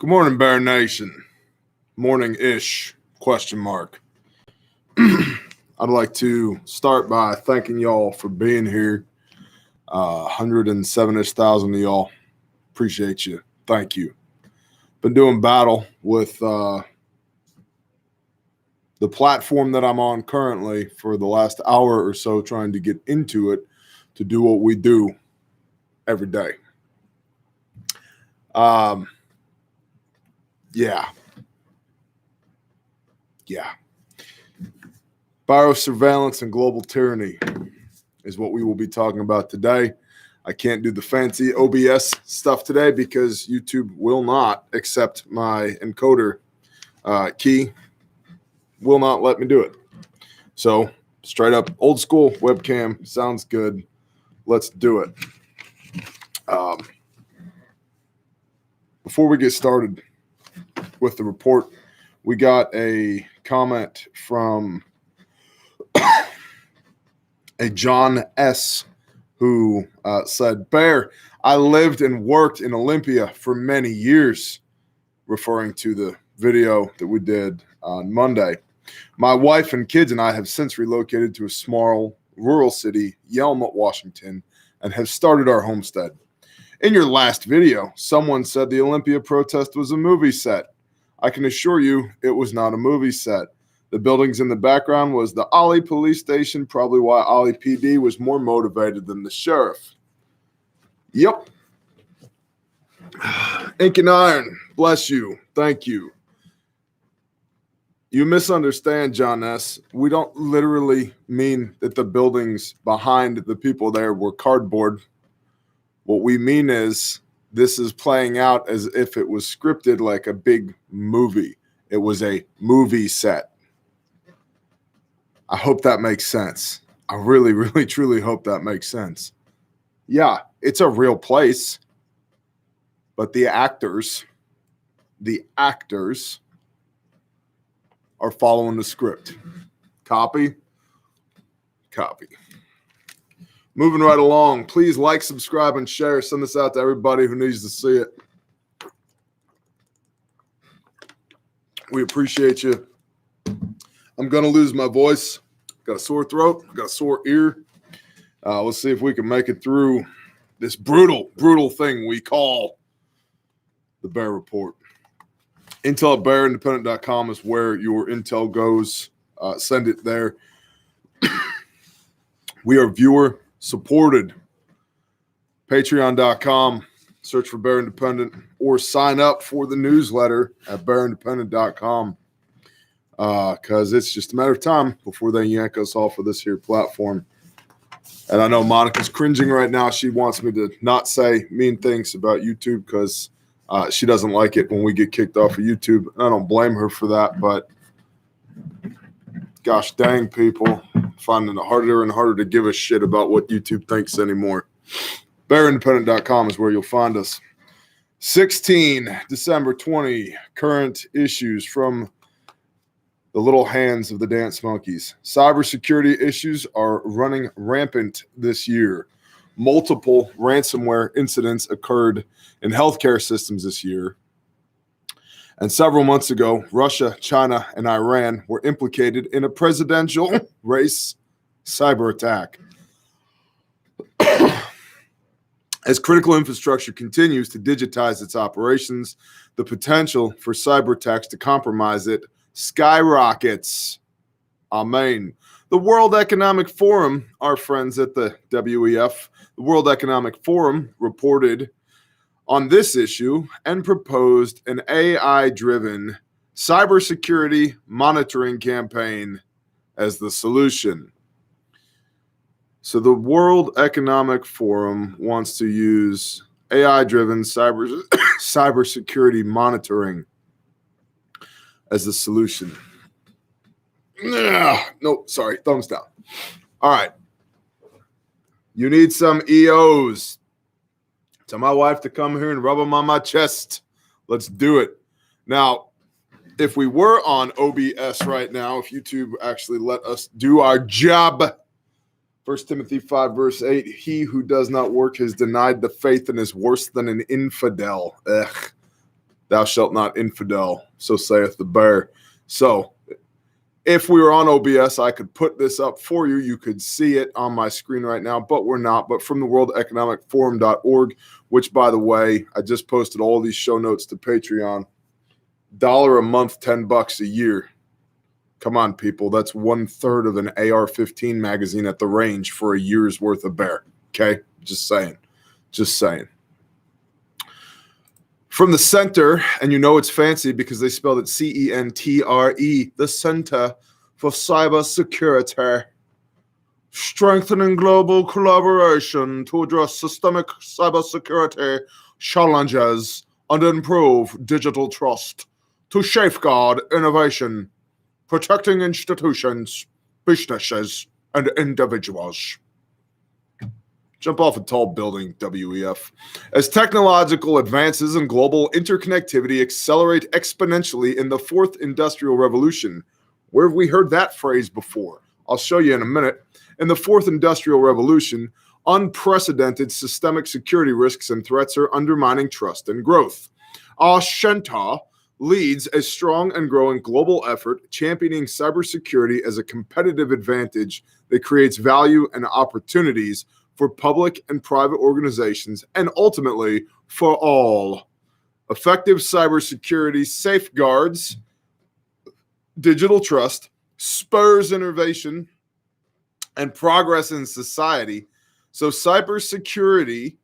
Good morning, Bear Nation. Morning-ish, question mark. I'd like to start by thanking y'all for being here. 107-ish thousand of y'all. Appreciate you. Thank you. Been doing battle with the platform that I'm on currently for the last hour or so, trying to get into it to do what we do every day. Yeah. Biosurveillance and global tyranny is what we will be talking about today. I can't do the fancy OBS stuff today because YouTube will not accept my encoder key, will not let me do it. So straight up old school webcam sounds good. Let's do it. Before we get started with the report, we got a comment from a John S. who said, Bear, I lived and worked in Olympia for many years, referring to the video that we did on Monday. My wife and kids and I have since relocated to a small rural city, Yelm, Washington, and have started our homestead. In your last video, someone said the Olympia protest was a movie set. I can assure you it was not a movie set. The buildings in the background was the Ollie police station, probably why Ollie PD was more motivated than the sheriff. Yep. Ink and Iron, bless you. Thank you. You misunderstand, John S. We don't literally mean that the buildings behind the people there were cardboard. What we mean is this is playing out as if it was scripted like a big movie. It was a movie set. I hope that makes sense. I really, really, truly hope that makes sense. Yeah, it's a real place, but the actors are following the script. Copy. Moving right along, please like, subscribe, and share. Send this out to everybody who needs to see it. We appreciate you. I'm going to lose my voice. Got a sore throat. Got a sore ear. Let's see if we can make it through this brutal thing we call the Bear Report. Intel at bearindependent.com is where your intel goes. Send it there. We are viewer supported. Patreon.com. Search for Bear Independent or sign up for the newsletter at bearindependent.com. Because it's just a matter of time before they yank us off of this here platform. And I know Monica's cringing right now. She wants me to not say mean things about YouTube because she doesn't like it when we get kicked off of YouTube. I don't blame her for that, but gosh dang, people finding it harder and harder to give a shit about what YouTube thinks anymore. BearIndependent.com is where you'll find us. 16 December 20 current issues from the little hands of the dance monkeys. Cybersecurity issues are running rampant this year. Multiple ransomware incidents occurred in healthcare systems this year. And several months ago, Russia, China, and Iran were implicated in a presidential race cyber attack. As critical infrastructure continues to digitize its operations, the potential for cyber attacks to compromise it skyrockets. Amen. The World Economic Forum, our friends at the WEF, the World Economic Forum reported on this issue and proposed an AI-driven cybersecurity monitoring campaign as the solution. So the World Economic Forum wants to use AI-driven cybersecurity monitoring as the solution. No, sorry, thumbs down. All right. You need some EOs. Tell my wife to come here and rub them on my chest. Let's do it. Now, if we were on OBS right now, if YouTube actually let us do our job, 1 Timothy 5, verse 8, he who does not work has denied the faith and is worse than an infidel. Ugh. Thou shalt not infidel, so saith the bear. So if we were on OBS, I could put this up for you. You could see it on my screen right now, but we're not. But from the worldeconomicforum.org, which, by the way, I just posted all these show notes to Patreon. $1 a month, $10 a year. Come on, people. That's 1/3 of an AR-15 magazine at the range for a year's worth of bear. Okay? Just saying. Just saying. From the center, and you know it's fancy because they spelled it CENTRE, the Center for Cybersecurity, strengthening global collaboration to address systemic cybersecurity challenges and improve digital trust to safeguard innovation, protecting institutions, businesses, and individuals. Jump off a tall building, WEF. As technological advances and global interconnectivity accelerate exponentially in the fourth industrial revolution. Where have we heard that phrase before? I'll show you in a minute. In the fourth industrial revolution, unprecedented systemic security risks and threats are undermining trust and growth. SHTF leads a strong and growing global effort championing cybersecurity as a competitive advantage that creates value and opportunities for public and private organizations, and ultimately for all. Effective cybersecurity safeguards digital trust, spurs innovation and progress in society. So cybersecurity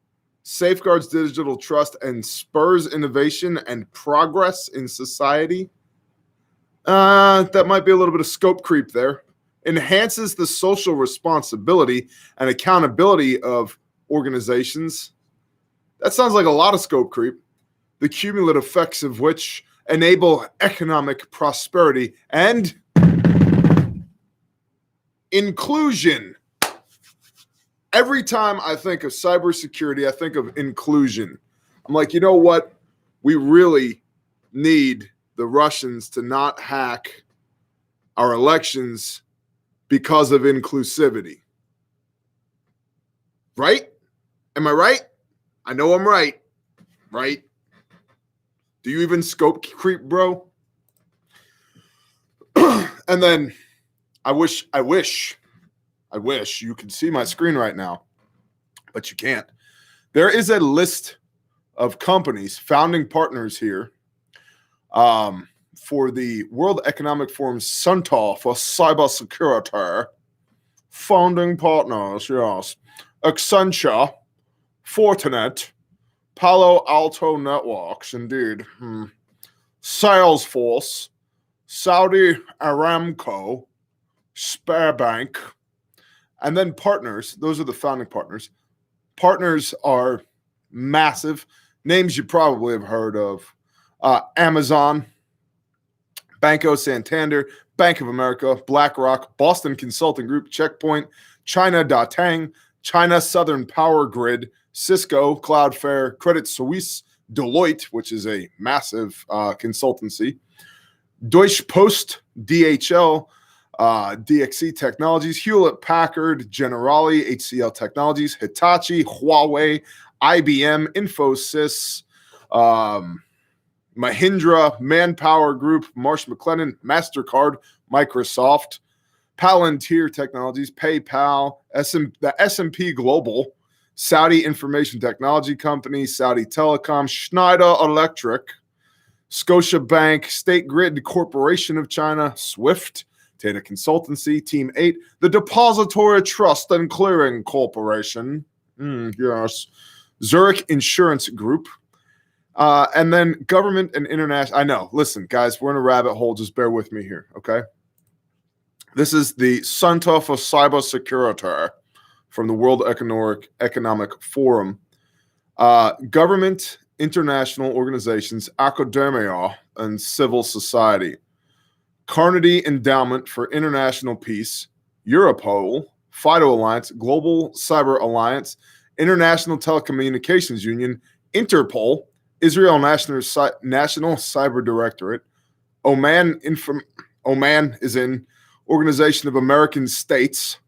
safeguards digital trust and spurs innovation and progress in society. That might be a little bit of scope creep there. Enhances the social responsibility and accountability of organizations. That sounds like a lot of scope creep, the cumulative effects of which enable economic prosperity and inclusion. Every time I think of cybersecurity, I think of inclusion. I'm like, you know what? We really need the Russians to not hack our elections because of inclusivity. Right? Am I right? I know I'm right. Right? Do you even scope creep, bro? And then I wish you could see my screen right now, but you can't. There is a list of companies, founding partners here, for the World Economic Forum's Center for Cybersecurity. Founding partners, yes. Accenture, Fortinet, Palo Alto Networks, indeed. Salesforce, Saudi Aramco, Sberbank, and then partners. Those are the founding partners. Partners are massive. Names you probably have heard of. Amazon, Banco Santander, Bank of America, BlackRock, Boston Consulting Group, Checkpoint, China Datang, China Southern Power Grid, Cisco, Cloudflare, Credit Suisse, Deloitte, which is a massive consultancy, Deutsche Post, DHL, DEC Technologies, Hewlett Packard, Generali, HCL Technologies, Hitachi, Huawei, IBM, Infosys, Mahindra, Manpower Group, Marsh McLennan, MasterCard, Microsoft, Palantir Technologies, PayPal, the S&P Global, Saudi Information Technology Company, Saudi Telecom, Schneider Electric, Scotiabank, State Grid Corporation of China, Swift, Tata Consultancy, Team 8, the Depository Trust and Clearing Corporation, yes, Zurich Insurance Group, and then government and international. I know, listen, guys, we're in a rabbit hole. Just bear with me here, okay? This is the Center for Cybersecurity from the World Economic Forum. Government, international organizations, academia, and civil society. Carnegie Endowment for International Peace, Europol, FIDO Alliance, Global Cyber Alliance, International Telecommunications Union, Interpol, Israel National Cyber Directorate, Oman is in Organization of American States,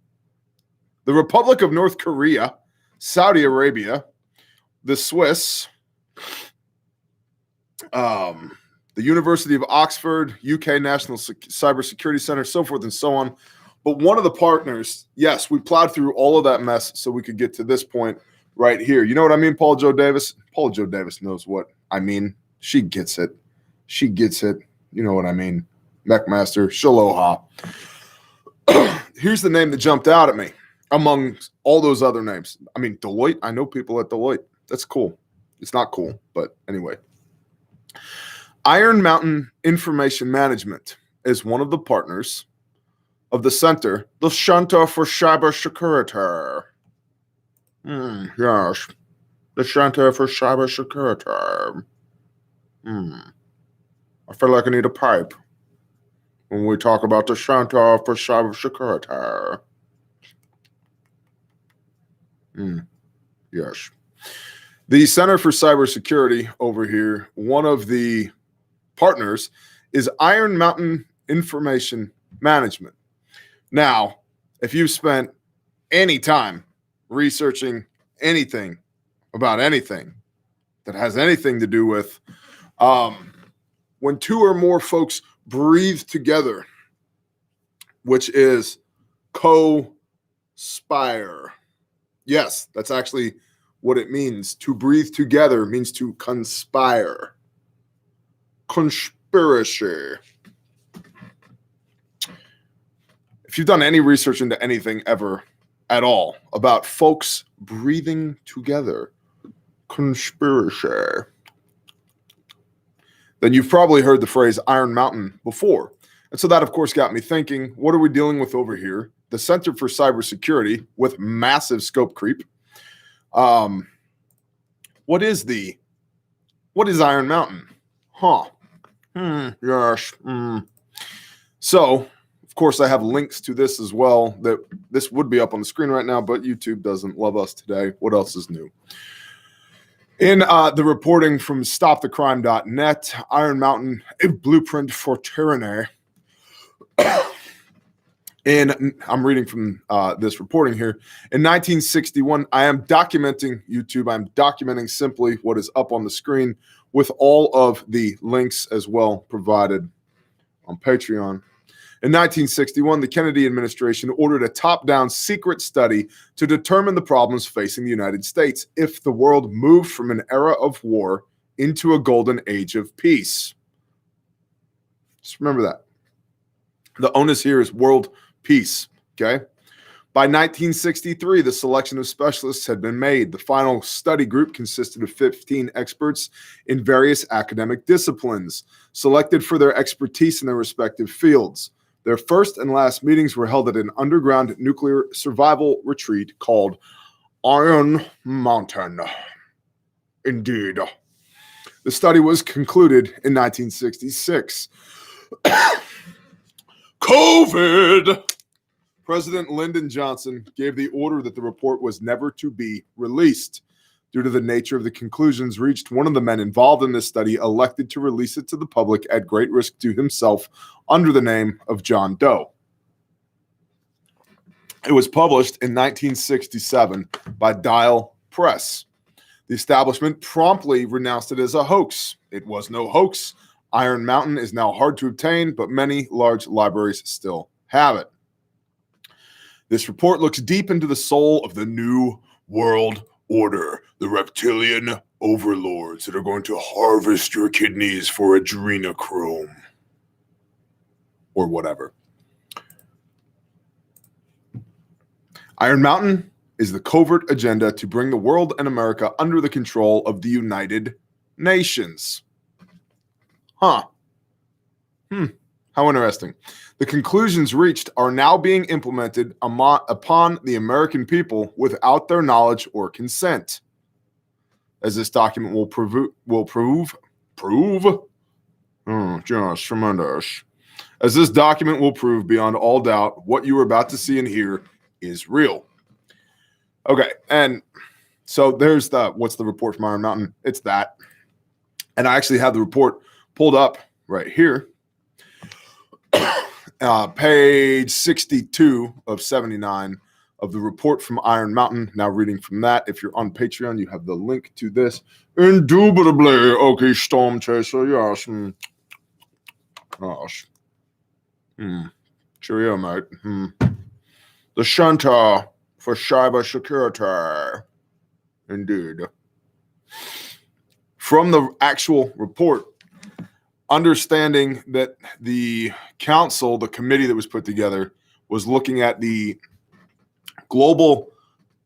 the Republic of North Korea, Saudi Arabia, the Swiss, the University of Oxford, UK National Cybersecurity Center, so forth and so on. But one of the partners, yes, we plowed through all of that mess so we could get to this point right here. You know what I mean, Paul Joe Davis? Paul Joe Davis knows what I mean. She gets it. She gets it. You know what I mean. McMaster, Shaloha. Here's the name that jumped out at me among all those other names. I mean, Deloitte. I know people at Deloitte. That's cool. It's not cool, but anyway. Iron Mountain Information Management is one of the partners of the Center, the Center for Cybersecurity. Yes, the Center for Cybersecurity. I feel like I need a pipe when we talk about the Center for Cybersecurity. Yes. The Center for Cybersecurity over here, one of the partners is Iron Mountain Information Management. Now, if you've spent any time researching anything about anything that has anything to do with when two or more folks breathe together, which is co-spire. Yes, that's actually what it means. To breathe together means to conspire. Conspiracy. If you've done any research into anything ever at all about folks breathing together, conspiracy, then you've probably heard the phrase Iron Mountain before. And so that, of course, got me thinking, what are we dealing with over here? The Center for Cybersecurity with massive scope creep. What is Iron Mountain? Yes. So, of course, I have links to this as well. That this would be up on the screen right now, but YouTube doesn't love us today. What else is new? In the reporting from stopthecrime.net, Iron Mountain, a blueprint for tyranny. And I'm reading from this reporting here. In 1961, I am documenting YouTube. I'm documenting simply what is up on the screen with all of the links as well provided on Patreon. In 1961, the Kennedy administration ordered a top-down secret study to determine the problems facing the United States if the world moved from an era of war into a golden age of peace. Just remember that. The onus here is world peace, okay? By 1963, the selection of specialists had been made. The final study group consisted of 15 experts in various academic disciplines, selected for their expertise in their respective fields. Their first and last meetings were held at an underground nuclear survival retreat called Iron Mountain. Indeed. The study was concluded in 1966. COVID! President Lyndon Johnson gave the order that the report was never to be released. Due to the nature of the conclusions reached, one of the men involved in this study elected to release it to the public at great risk to himself under the name of John Doe. It was published in 1967 by Dial Press. The establishment promptly renounced it as a hoax. It was no hoax. Iron Mountain is now hard to obtain, but many large libraries still have it. This report looks deep into the soul of the New World Order, the reptilian overlords that are going to harvest your kidneys for adrenochrome or whatever. Iron Mountain is the covert agenda to bring the world and America under the control of the United Nations. How interesting. The conclusions reached are now being implemented upon the American people without their knowledge or consent. As this document will prove, just tremendous. As this document will prove beyond all doubt, what you are about to see and hear is real. Okay, and so there's what's the report from Iron Mountain? It's that. And I actually have the report pulled up right here. Page 62 of 79 of the report from Iron Mountain. Now reading from that. If you're on Patreon, you have the link to this. Indubitably, okay, Storm Chaser, yes. Gosh. Cheerio, mate. The Shanta for cyber security. Indeed. From the actual report, understanding that the council, the committee that was put together, was looking at the global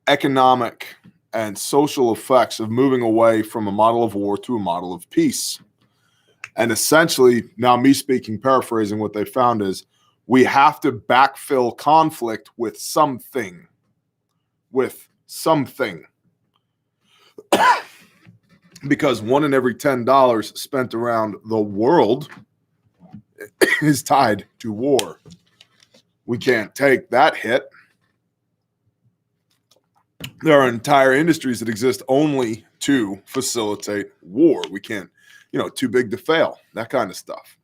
economic and social effects of moving away from a model of war to a model of peace. And essentially, now me speaking, paraphrasing, what they found is we have to backfill conflict with something. Because 1 in every $10 spent around the world is tied to war. We can't take that hit. There are entire industries that exist only to facilitate war. We can't, too big to fail, that kind of stuff.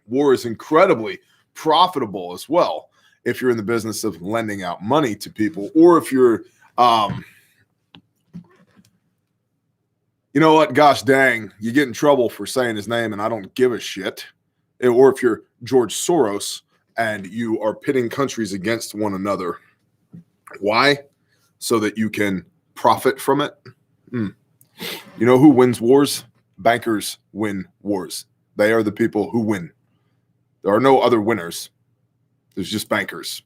War is incredibly profitable as well if you're in the business of lending out money to people, or if you're, you know what, gosh dang, you get in trouble for saying his name and I don't give a shit. Or if you're George Soros and you are pitting countries against one another. Why? So that you can profit from it. You know who wins wars? Bankers win wars. They are the people who win. There are no other winners. There's just bankers.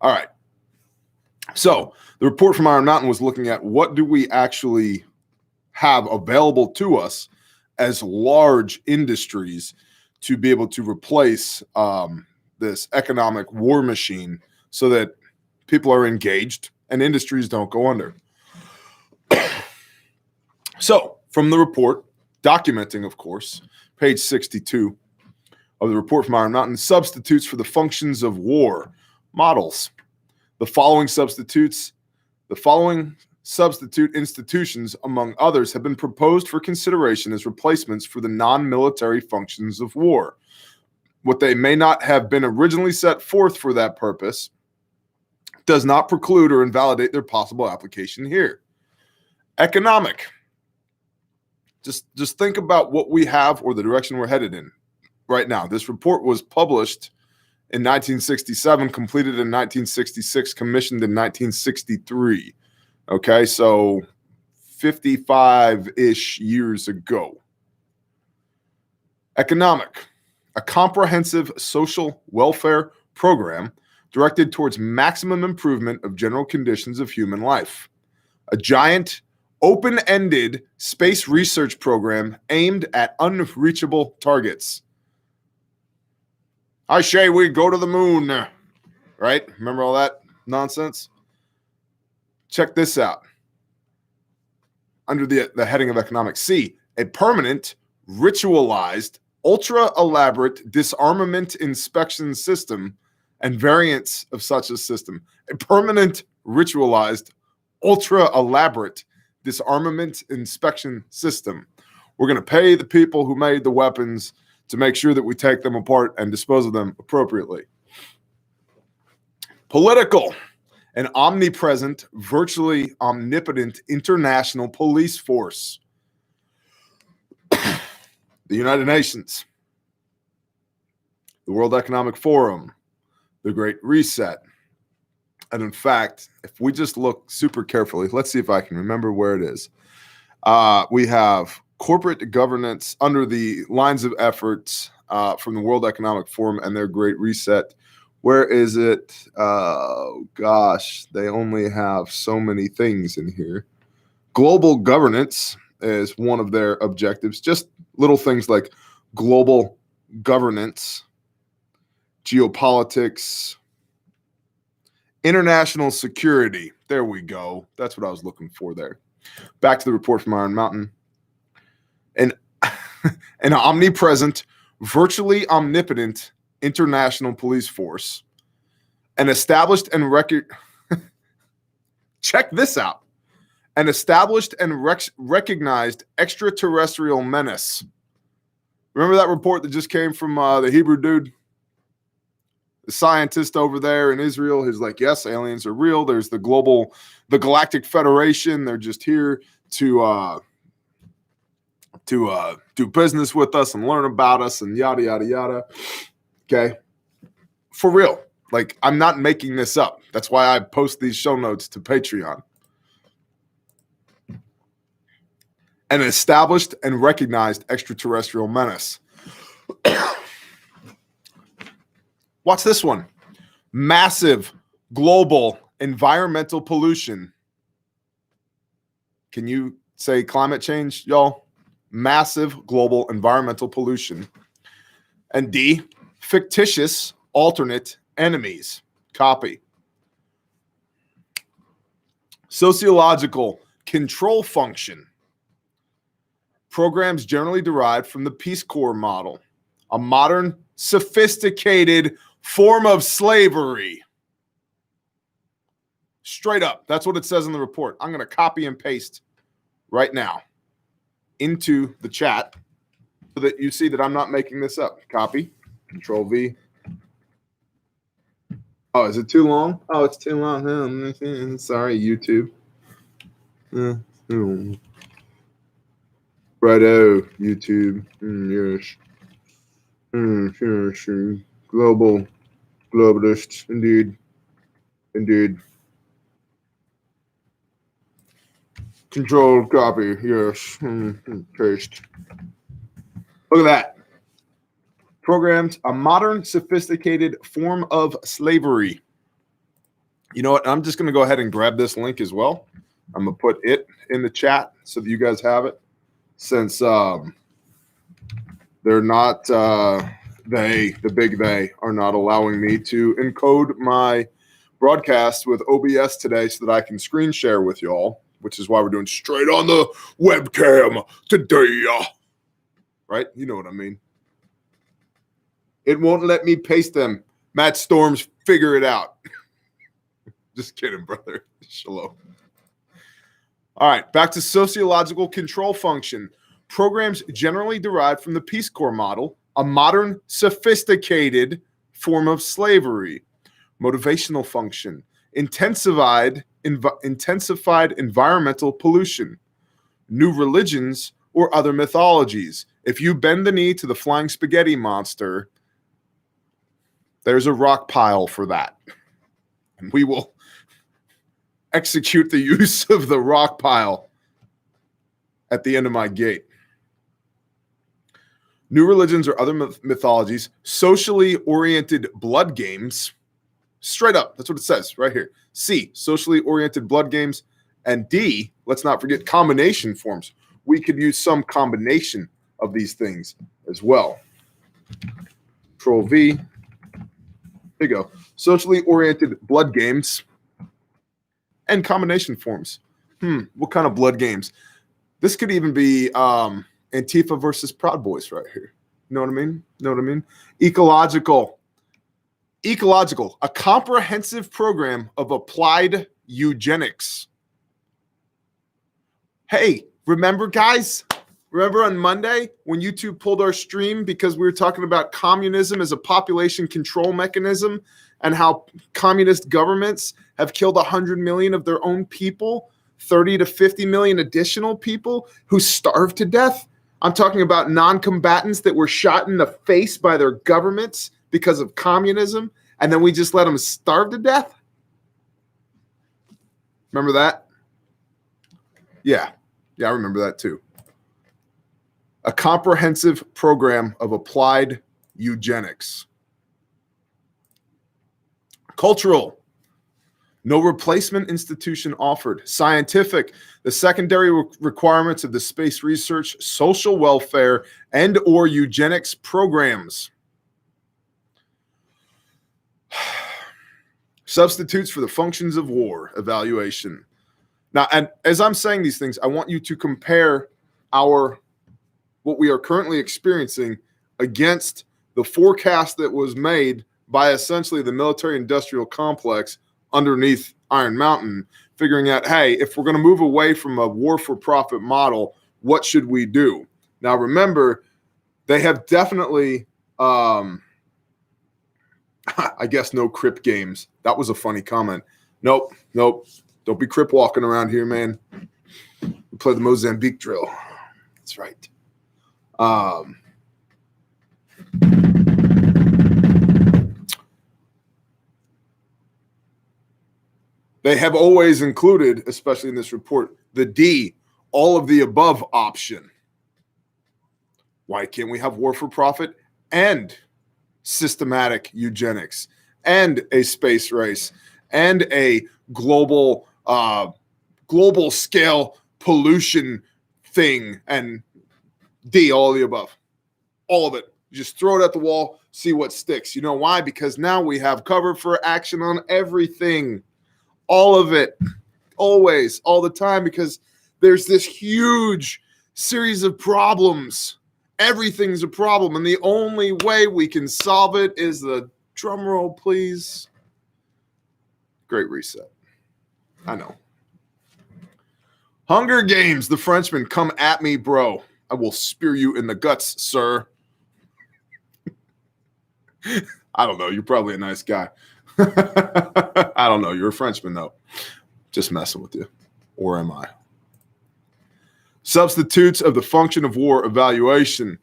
All right. So the report from Iron Mountain was looking at what do we actually have available to us as large industries to be able to replace this economic war machine so that people are engaged and industries don't go under. So from the report, documenting, of course, page 62 of the report from Iron Mountain, substitutes for the functions of war models. The following substitute institutions, among others, have been proposed for consideration as replacements for the non-military functions of war. What they may not have been originally set forth for that purpose does not preclude or invalidate their possible application here. Economic. Just think about what we have or the direction we're headed in right now. This report was published in 1967, completed in 1966, commissioned in 1963. Okay, so 55-ish years ago. Economic, a comprehensive social welfare program directed towards maximum improvement of general conditions of human life. A giant, open-ended space research program aimed at unreachable targets. I say we go to the moon, right? Remember all that nonsense? Check this out. Under the heading of economics, C, a permanent, ritualized, ultra-elaborate disarmament inspection system and variants of such a system. A permanent, ritualized, ultra-elaborate disarmament inspection system. We're going to pay the people who made the weapons to make sure that we take them apart and dispose of them appropriately. Political. An omnipresent, virtually omnipotent international police force. The United Nations, the World Economic Forum, the Great Reset. And in fact, if we just look super carefully, let's see if I can remember where it is. We have corporate governance under the lines of efforts from the World Economic Forum and their Great Reset. Where is it? Oh, gosh, they only have so many things in here. Global governance is one of their objectives. Just little things like global governance, geopolitics, international security. There we go. That's what I was looking for there. Back to the report from Iron Mountain. An omnipresent, virtually omnipotent international police force, an established and check this out, an established and recognized extraterrestrial menace. Remember that report that just came from the Hebrew dude? the scientist over there in Israel who's like, yes, aliens are real. There's the Galactic Federation. They're just here to do business with us and learn about us and yada, yada, yada. Okay. For real. Like, I'm not making this up. That's why I post these show notes to Patreon. An established and recognized extraterrestrial menace. Watch this one. Massive global environmental pollution. Can you say climate change, y'all? Massive global environmental pollution. And D, fictitious alternate enemies. Copy. Sociological control function. Programs generally derived from the Peace Corps model, a modern, sophisticated form of slavery. Straight up. That's what it says in the report. I'm going to copy and paste right now into the chat so that you see that I'm not making this up. Copy. Control V. Oh, is it too long? Oh, it's too long. Sorry, YouTube. Righto, YouTube. Yes. Sure. Globalist. Indeed. Control, copy. Yes. Paste. Look at that. Programs a modern, sophisticated form of slavery. You know what? I'm just going to go ahead and grab this link as well. I'm going to put it in the chat so that you guys have it. Since they're not, the big they, are not allowing me to encode my broadcast with OBS today so that I can screen share with y'all, which is why we're doing straight on the webcam today. Right? You know what I mean. It won't let me paste them. Matt Storms, figure it out. Just kidding, brother. Shalom. All right, back to sociological control function. Programs generally derived from the Peace Corps model, a modern, sophisticated form of slavery. Motivational function. Intensified environmental pollution. New religions or other mythologies. If you bend the knee to the flying spaghetti monster, there's a rock pile for that. And we will execute the use of the rock pile at the end of my gate. New religions or other mythologies, socially oriented blood games. Straight up, that's what it says right here. C, socially oriented blood games. And D, let's not forget combination forms. We could use some combination of these things as well. Control V. There you go. Socially oriented blood games and combination forms. What kind of blood games? This could even be Antifa versus Proud Boys right here. You know what I mean? Ecological, a comprehensive program of applied eugenics. Hey, remember, guys? Remember on Monday when YouTube pulled our stream because we were talking about communism as a population control mechanism and how communist governments have killed 100 million of their own people, 30 to 50 million additional people who starved to death? I'm talking about non-combatants that were shot in the face by their governments because of communism, and then we just let them starve to death? Remember that? Yeah, I remember that too. A comprehensive program of applied eugenics. Cultural. No replacement institution offered. Scientific. The secondary requirements of the space research, social welfare, and or eugenics programs. Substitutes for the functions of war. Evaluation. Now, and as I'm saying these things, I want you to compare what we are currently experiencing against the forecast that was made by essentially the military-industrial complex underneath Iron Mountain, figuring out, hey, if we're going to move away from a war-for-profit model, what should we do? Now, remember, they have definitely I guess no crip games. That was a funny comment. Nope. Don't be crip walking around here, man. We play the Mozambique drill. That's right. They have always included, especially in this report, the D, all of the above option. Why can't we have war for profit and systematic eugenics and a space race and a global scale pollution thing and D, all of the above? All of it. You just throw it at the wall, see what sticks. You know why? Because now we have cover for action on everything. All of it, always, all the time, because there's this huge series of problems. Everything's a problem, and the only way we can solve it is the drum roll, please. Great reset. I know. Hunger Games, the Frenchman, come at me, bro. I will spear you in the guts, sir. I don't know. You're probably a nice guy. I don't know. You're a Frenchman, though. Just messing with you. Or am I? Substitutes of the function of war evaluation.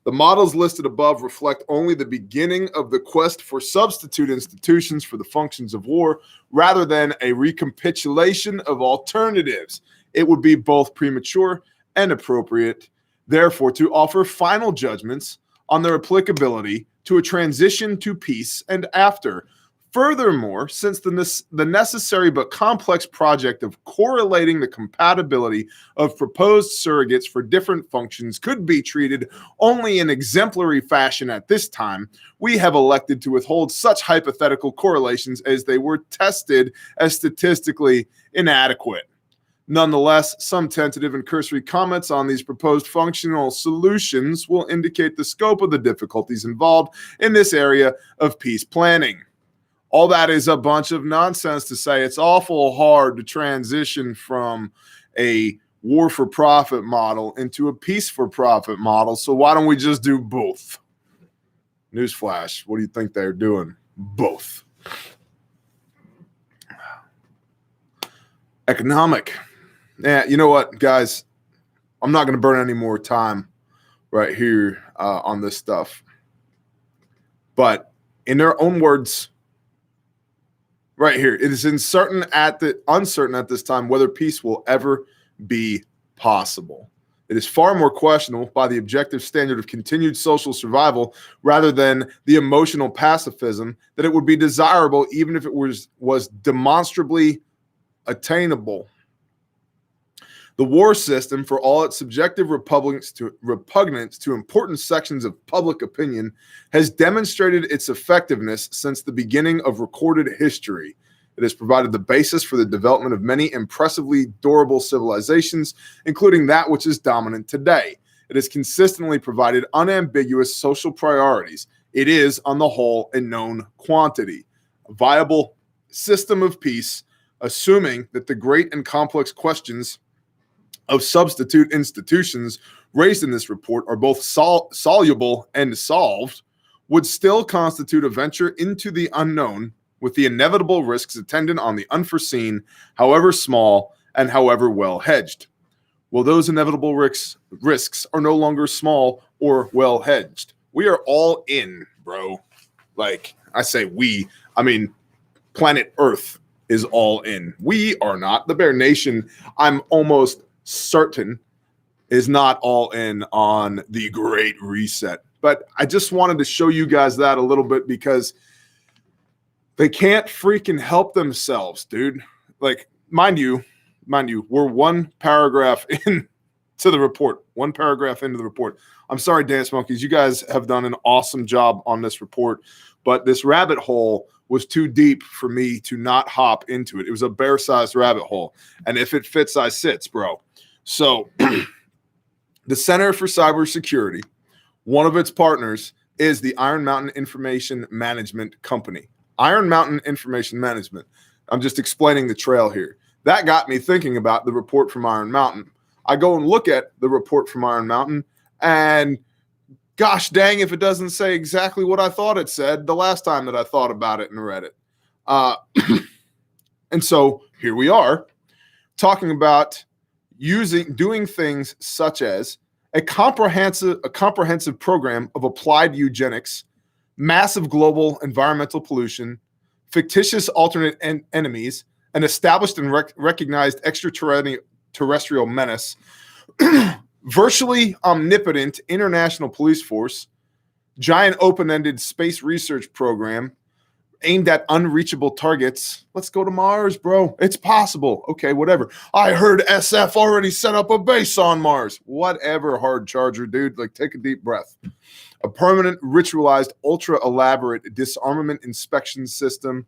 The models listed above reflect only the beginning of the quest for substitute institutions for the functions of war, rather than a recapitulation of alternatives. It would be both premature and appropriate, therefore, to offer final judgments on their applicability to a transition to peace and after. Furthermore, since the necessary but complex project of correlating the compatibility of proposed surrogates for different functions could be treated only in exemplary fashion at this time, we have elected to withhold such hypothetical correlations as they were tested as statistically inadequate. Nonetheless, some tentative and cursory comments on these proposed functional solutions will indicate the scope of the difficulties involved in this area of peace planning. All that is a bunch of nonsense to say it's awful hard to transition from a war-for-profit model into a peace-for-profit model, so why don't we just do both? Newsflash, what do you think they're doing? Both. Economic. Yeah, you know what, guys? I'm not going to burn any more time right here on this stuff. But in their own words, right here, it is uncertain at this time whether peace will ever be possible. It is far more questionable by the objective standard of continued social survival rather than the emotional pacifism that it would be desirable even if it was demonstrably attainable. The war system, for all its subjective repugnance to important sections of public opinion, has demonstrated its effectiveness since the beginning of recorded history. It has provided the basis for the development of many impressively durable civilizations, including that which is dominant today. It has consistently provided unambiguous social priorities. It is, on the whole, a known quantity. A viable system of peace, assuming that the great and complex questions of substitute institutions raised in this report are both soluble and solved, would still constitute a venture into the unknown with the inevitable risks attendant on the unforeseen, however small and however well hedged. Well, those inevitable risks are no longer small or well hedged. We are all in, bro. Like, I say we, I mean planet Earth is all in. We are not. The Bear Nation, I'm almost certain, is not all in on the Great Reset. But I just wanted to show you guys that a little bit because they can't freaking help themselves, dude. Like, mind you, we're one paragraph into the report. One paragraph into the report. I'm sorry, Dance Monkeys. You guys have done an awesome job on this report, but this rabbit hole was too deep for me to not hop into it. It was a bear-sized rabbit hole. And if it fits, I sits, bro. So the Center for Cybersecurity, one of its partners is the Iron Mountain Information Management Company. Iron Mountain Information Management. I'm just explaining the trail here. That got me thinking about the report from Iron Mountain. I go and look at the report from Iron Mountain, and Gosh dang if it doesn't say exactly what I thought it said the last time that I thought about it and read it. And so here we are talking about doing things such as a comprehensive program of applied eugenics, massive global environmental pollution, fictitious alternate enemies, an established and recognized extraterrestrial menace, virtually omnipotent international police force, giant open-ended space research program aimed at unreachable targets. Let's go to Mars, bro. It's possible. Okay, whatever. I heard SF already set up a base on Mars. Whatever, hard charger, dude. Like, take a deep breath. A permanent, ritualized, ultra-elaborate disarmament inspection system,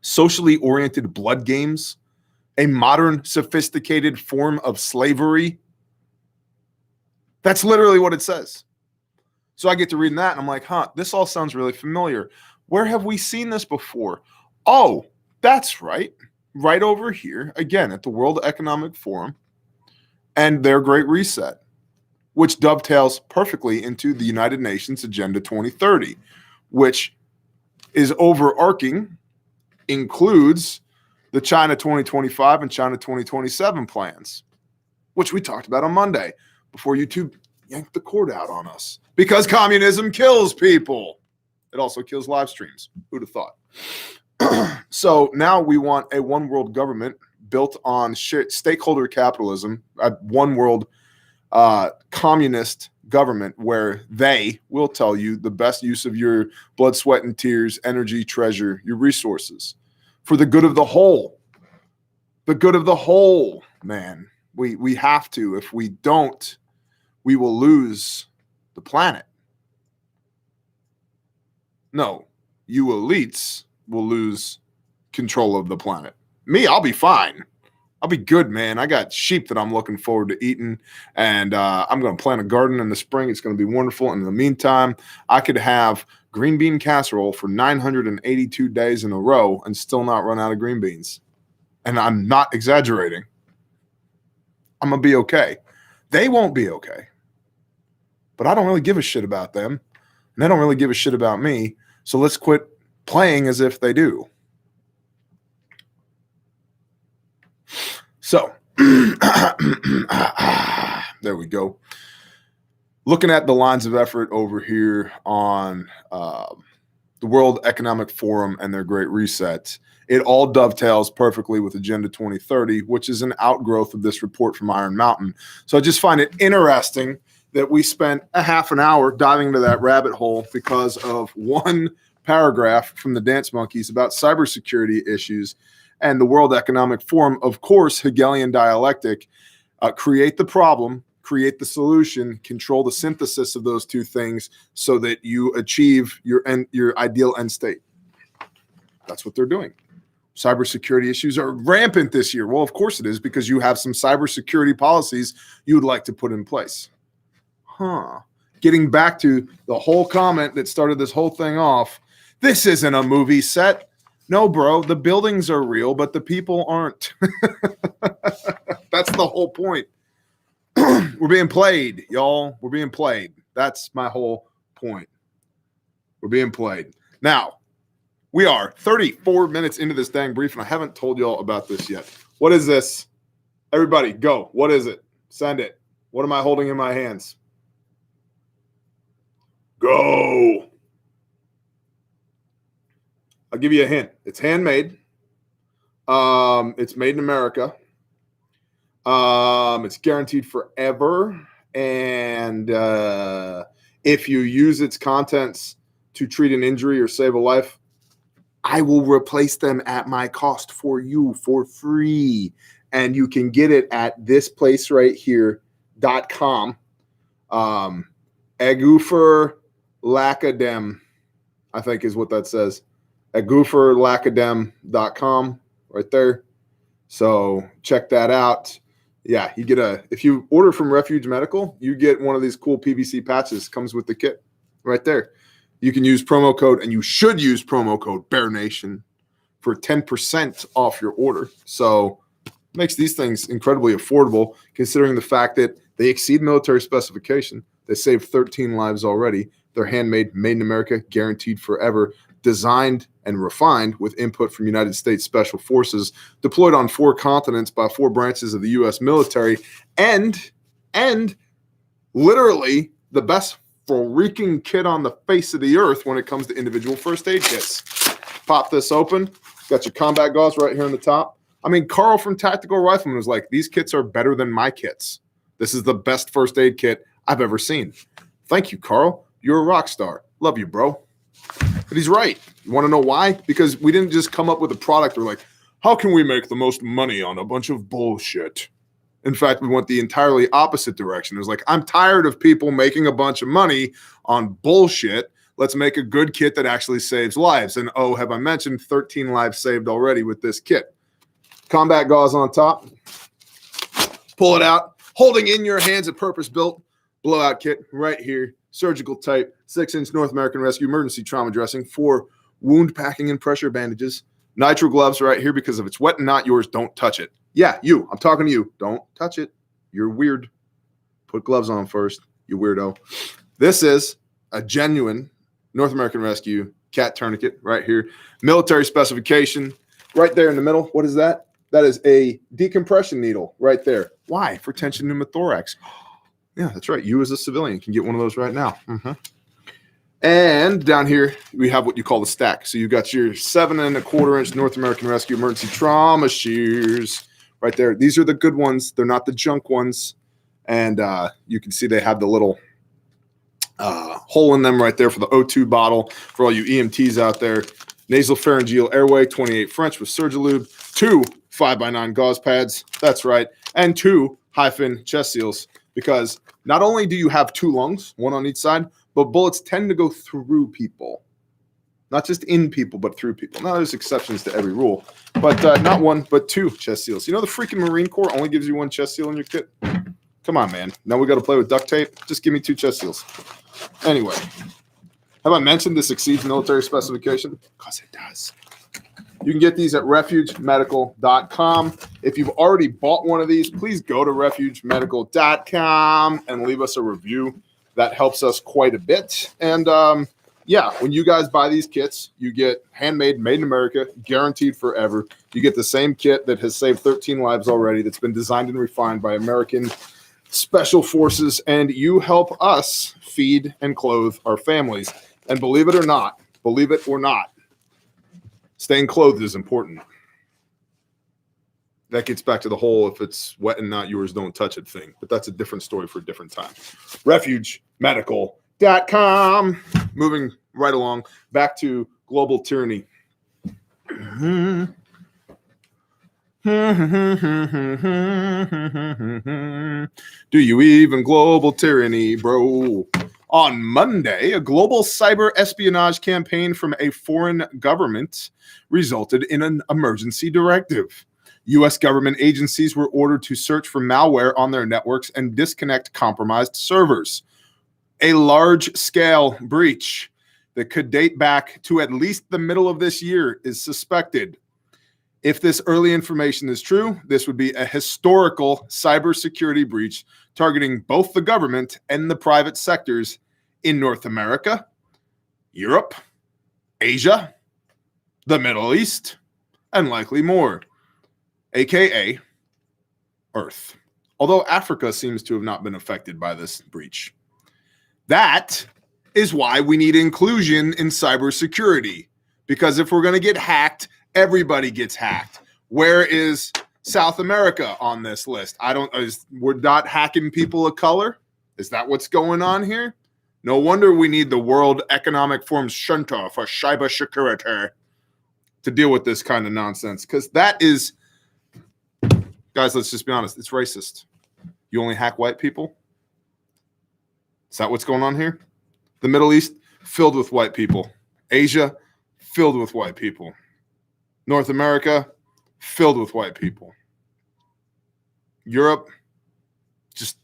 socially oriented blood games, a modern, sophisticated form of slavery. That's literally what it says. So I get to reading that, and I'm like, this all sounds really familiar. Where have we seen this before? Oh, that's right. Right over here, again, at the World Economic Forum and their Great Reset, which dovetails perfectly into the United Nations Agenda 2030, which is overarching, includes the China 2025 and China 2027 plans, which we talked about on Monday before YouTube yanked the cord out on us. Because communism kills people. It also kills live streams. Who'd have thought? So now we want a one world government built on stakeholder capitalism, a one world communist government where they will tell you the best use of your blood, sweat, and tears, energy, treasure, your resources for the good of the whole. The good of the whole, man. We have to. If we don't, we will lose the planet. No, you elites will lose control of the planet. Me, I'll be fine. I'll be good, man. I got sheep that I'm looking forward to eating, and I'm going to plant a garden in the spring. It's going to be wonderful. And in the meantime, I could have green bean casserole for 982 days in a row and still not run out of green beans. And I'm not exaggerating. I'm going to be okay. They won't be okay. But I don't really give a shit about them, and they don't really give a shit about me. So let's quit playing as if they do. So there we go. Looking at the lines of effort over here on the World Economic Forum and their Great Reset, it all dovetails perfectly with Agenda 2030, which is an outgrowth of this report from Iron Mountain. So I just find it interesting that we spent a half an hour diving into that rabbit hole because of one paragraph from the Dance Monkeys about cybersecurity issues. And the World Economic Forum, of course, Hegelian dialectic, create the problem, create the solution, control the synthesis of those two things so that you achieve your ideal end state. That's what they're doing. Cybersecurity issues are rampant this year. Well, of course it is, because you have some cybersecurity policies you would like to put in place. Getting back to the whole comment that started this whole thing off, this isn't a movie set. No, bro, the buildings are real, but the people aren't. That's the whole point. We're being played, y'all. We're being played. That's my whole point. We're being played. Now, we are 34 minutes into this dang brief, and I haven't told y'all about this yet. What is this? Everybody, go. What is it? Send it. What am I holding in my hands? Go. I'll give you a hint. It's handmade. It's made in America. It's guaranteed forever. And if you use its contents to treat an injury or save a life, I will replace them at my cost for you for free. And you can get it at this place right here.com. Agoofer Lacadem, I think is what that says. Agooferlacadem.com right there. So check that out. Yeah, you get if you order from Refuge Medical, you get one of these cool PVC patches. Comes with the kit right there. You can use promo code, and you should use promo code Bear Nation for 10% off your order. So makes these things incredibly affordable, considering the fact that They exceed military specification. They saved 13 lives already. They're handmade, made in America, guaranteed forever, designed and refined with input from United States Special Forces, deployed on 4 continents by 4 branches of the U.S. military, and literally the best freaking kit on the face of the earth when it comes to individual first aid kits. Pop this open. Got your combat gauze right here on the top. I mean, Carl from Tactical Rifleman was like, these kits are better than my kits. This is the best first aid kit I've ever seen. Thank you, Carl. You're a rock star. Love you, bro. But he's right. You want to know why? Because we didn't just come up with a product. We're like, how can we make the most money on a bunch of bullshit? In fact, we went the entirely opposite direction. It was like, I'm tired of people making a bunch of money on bullshit. Let's make a good kit that actually saves lives. And oh, have I mentioned 13 lives saved already with this kit? Combat gauze on top. Pull it out. Holding in your hands a purpose-built blowout kit right here. Surgical type, 6-inch North American Rescue emergency trauma dressing for wound packing and pressure bandages. Nitro gloves right here because if it's wet and not yours, don't touch it. Yeah, you. I'm talking to you. Don't touch it. You're weird. Put gloves on first, you weirdo. This is a genuine North American Rescue cat tourniquet right here. Military specification right there in the middle. What is that? That is a decompression needle right there. Why? For tension pneumothorax. Yeah, that's right. You as a civilian can get one of those right now. And down here, we have what you call the stack. So you got your 7 1/4-inch North American Rescue emergency trauma shears right there. These are the good ones. They're not the junk ones. And you can see they have the little hole in them right there for the O2 bottle for all you EMTs out there. Nasal pharyngeal airway, 28 French with Surgilube, 2 5x9 gauze pads. That's right. And 2 high-fin chest seals. Because not only do you have 2 lungs, 1 on each side, but bullets tend to go through people. Not just in people, but through people. Now, there's exceptions to every rule. But not 1, but 2 chest seals. You know the freaking Marine Corps only gives you 1 chest seal in your kit? Come on, man. Now we got to play with duct tape? Just give me 2 chest seals. Anyway. Have I mentioned this exceeds military specification? Because it does. You can get these at refugemedical.com. If you've already bought one of these, please go to refugemedical.com and leave us a review. That helps us quite a bit. And yeah, when you guys buy these kits, you get handmade, made in America, guaranteed forever. You get the same kit that has saved 13 lives already, that's been designed and refined by American Special Forces, and you help us feed and clothe our families. And believe it or not, staying clothed is important. That gets back to the whole if it's wet and not yours, don't touch it thing. But that's a different story for a different time. refugemedical.com. Moving right along, back to global tyranny. Do you even global tyranny, bro? On Monday, a global cyber espionage campaign from a foreign government resulted in an emergency directive. U.S. government agencies were ordered to search for malware on their networks and disconnect compromised servers. A large-scale breach that could date back to at least the middle of this year is suspected. If this early information is true, this would be a historical cybersecurity breach targeting both the government and the private sectors in North America, Europe, Asia, the Middle East, and likely more, aka Earth. Although Africa seems to have not been affected by this breach. That is why we need inclusion in cybersecurity. Because if we're going to get hacked, everybody gets hacked. Where is South America on this list? We're not hacking people of color? Is that what's going on here? No wonder we need the World Economic Forum Center for cybersecurity to deal with this kind of nonsense. Because that is, guys, let's just be honest, it's racist. You only hack white people? Is that what's going on here? The Middle East, filled with white people. Asia, filled with white people. North America, filled with white people. Europe, just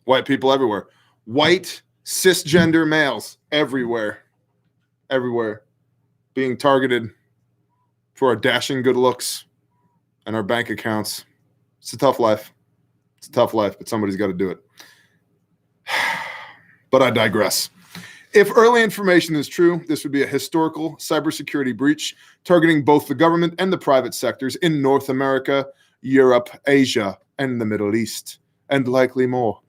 white people everywhere. White, cisgender males everywhere. Everywhere. Being targeted for our dashing good looks and our bank accounts. It's a tough life. It's a tough life, but somebody's got to do it. But I digress. If early information is true, this would be a historical cybersecurity breach targeting both the government and the private sectors in North America, Europe, Asia, and the Middle East, and likely more.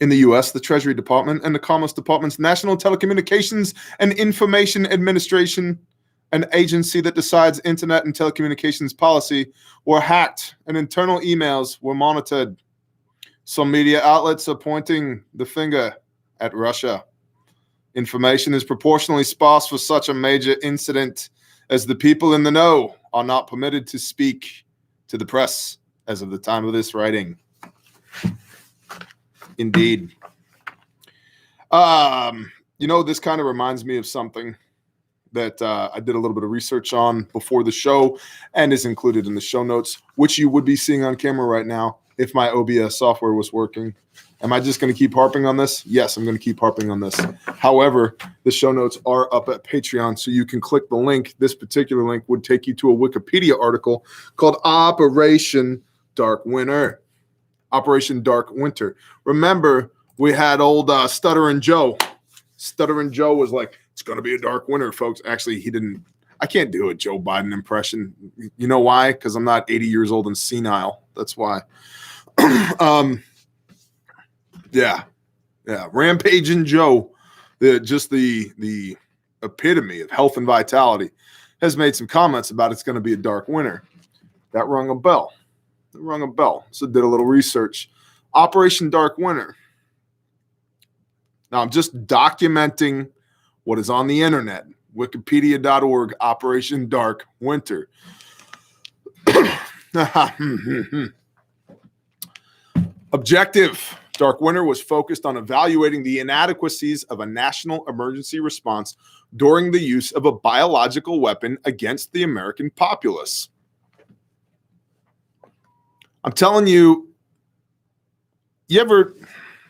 In the U.S., the Treasury Department and the Commerce Department's National Telecommunications and Information Administration, an agency that decides internet and telecommunications policy, were hacked and internal emails were monitored. Some media outlets are pointing the finger at Russia. Information is proportionally sparse for such a major incident, as the people in the know are not permitted to speak to the press as of the time of this writing. Indeed. This kind of reminds me of something that I did a little bit of research on before the show and is included in the show notes, which you would be seeing on camera right now if my OBS software was working. Am I just going to keep harping on this? Yes, I'm going to keep harping on this. However, the show notes are up at Patreon, so you can click the link. This particular link would take you to a Wikipedia article called Operation Dark Winter. Operation Dark Winter. Remember, we had old Stuttering Joe. Stuttering Joe was like, it's going to be a dark winter, folks. Actually, he didn't. I can't do a Joe Biden impression. You know why? Because I'm not 80 years old and senile. That's why. Yeah. Rampaging Joe, the epitome of health and vitality, has made some comments about it's going to be a dark winter. That rung a bell. So did a little research. Operation Dark Winter. Now I'm just documenting what is on the internet. Wikipedia.org, Operation Dark Winter. Objective. Dark Winter was focused on evaluating the inadequacies of a national emergency response during the use of a biological weapon against the American populace. I'm telling you, you ever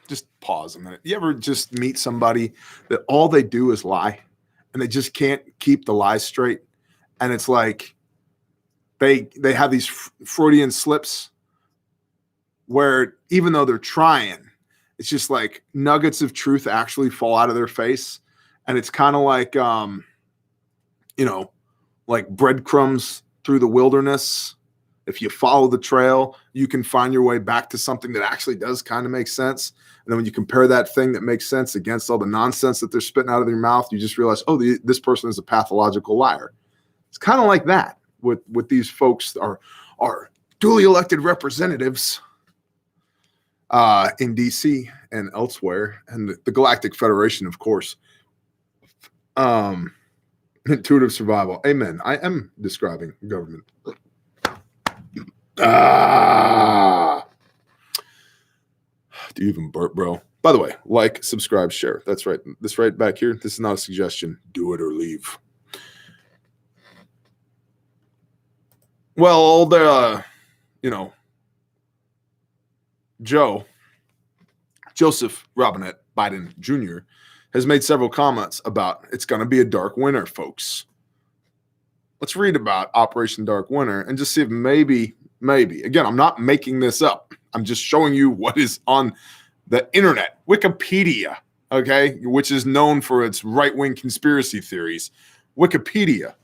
just pause a minute? You ever just meet somebody that all they do is lie and they just can't keep the lies straight? And it's like they have these Freudian slips where even though they're trying, it's just like nuggets of truth actually fall out of their face. And it's kind of like, like breadcrumbs through the wilderness. If you follow the trail, you can find your way back to something that actually does kind of make sense. And then when you compare that thing that makes sense against all the nonsense that they're spitting out of their mouth, you just realize, oh, this person is a pathological liar. It's kind of like that with these folks are duly elected representatives in DC and elsewhere, and the Galactic Federation, of course. Intuitive survival. Amen. I am describing government. Do you even burp, bro? By the way, like, subscribe, share. That's right. This right back here. This is not a suggestion. Do it or leave. Well, Joseph Robinette Biden Jr. has made several comments about it's going to be a dark winter, folks. Let's read about Operation Dark Winter and just see if maybe, again, I'm not making this up. I'm just showing you what is on the internet, Wikipedia, okay, which is known for its right-wing conspiracy theories. Wikipedia.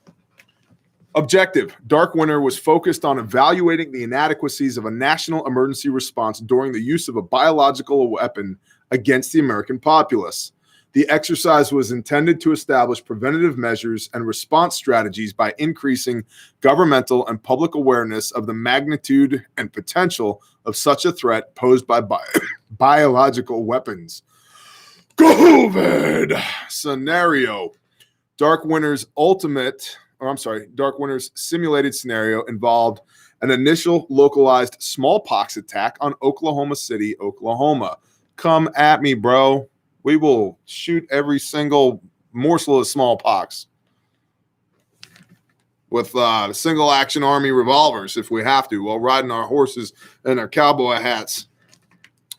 Objective. Dark Winter was focused on evaluating the inadequacies of a national emergency response during the use of a biological weapon against the American populace. The exercise was intended to establish preventative measures and response strategies by increasing governmental and public awareness of the magnitude and potential of such a threat posed by biological weapons. COVID scenario. Dark Winter's simulated scenario involved an initial localized smallpox attack on Oklahoma City, Oklahoma. Come at me, bro. We will shoot every single morsel of smallpox with single action army revolvers if we have to, while riding our horses and our cowboy hats.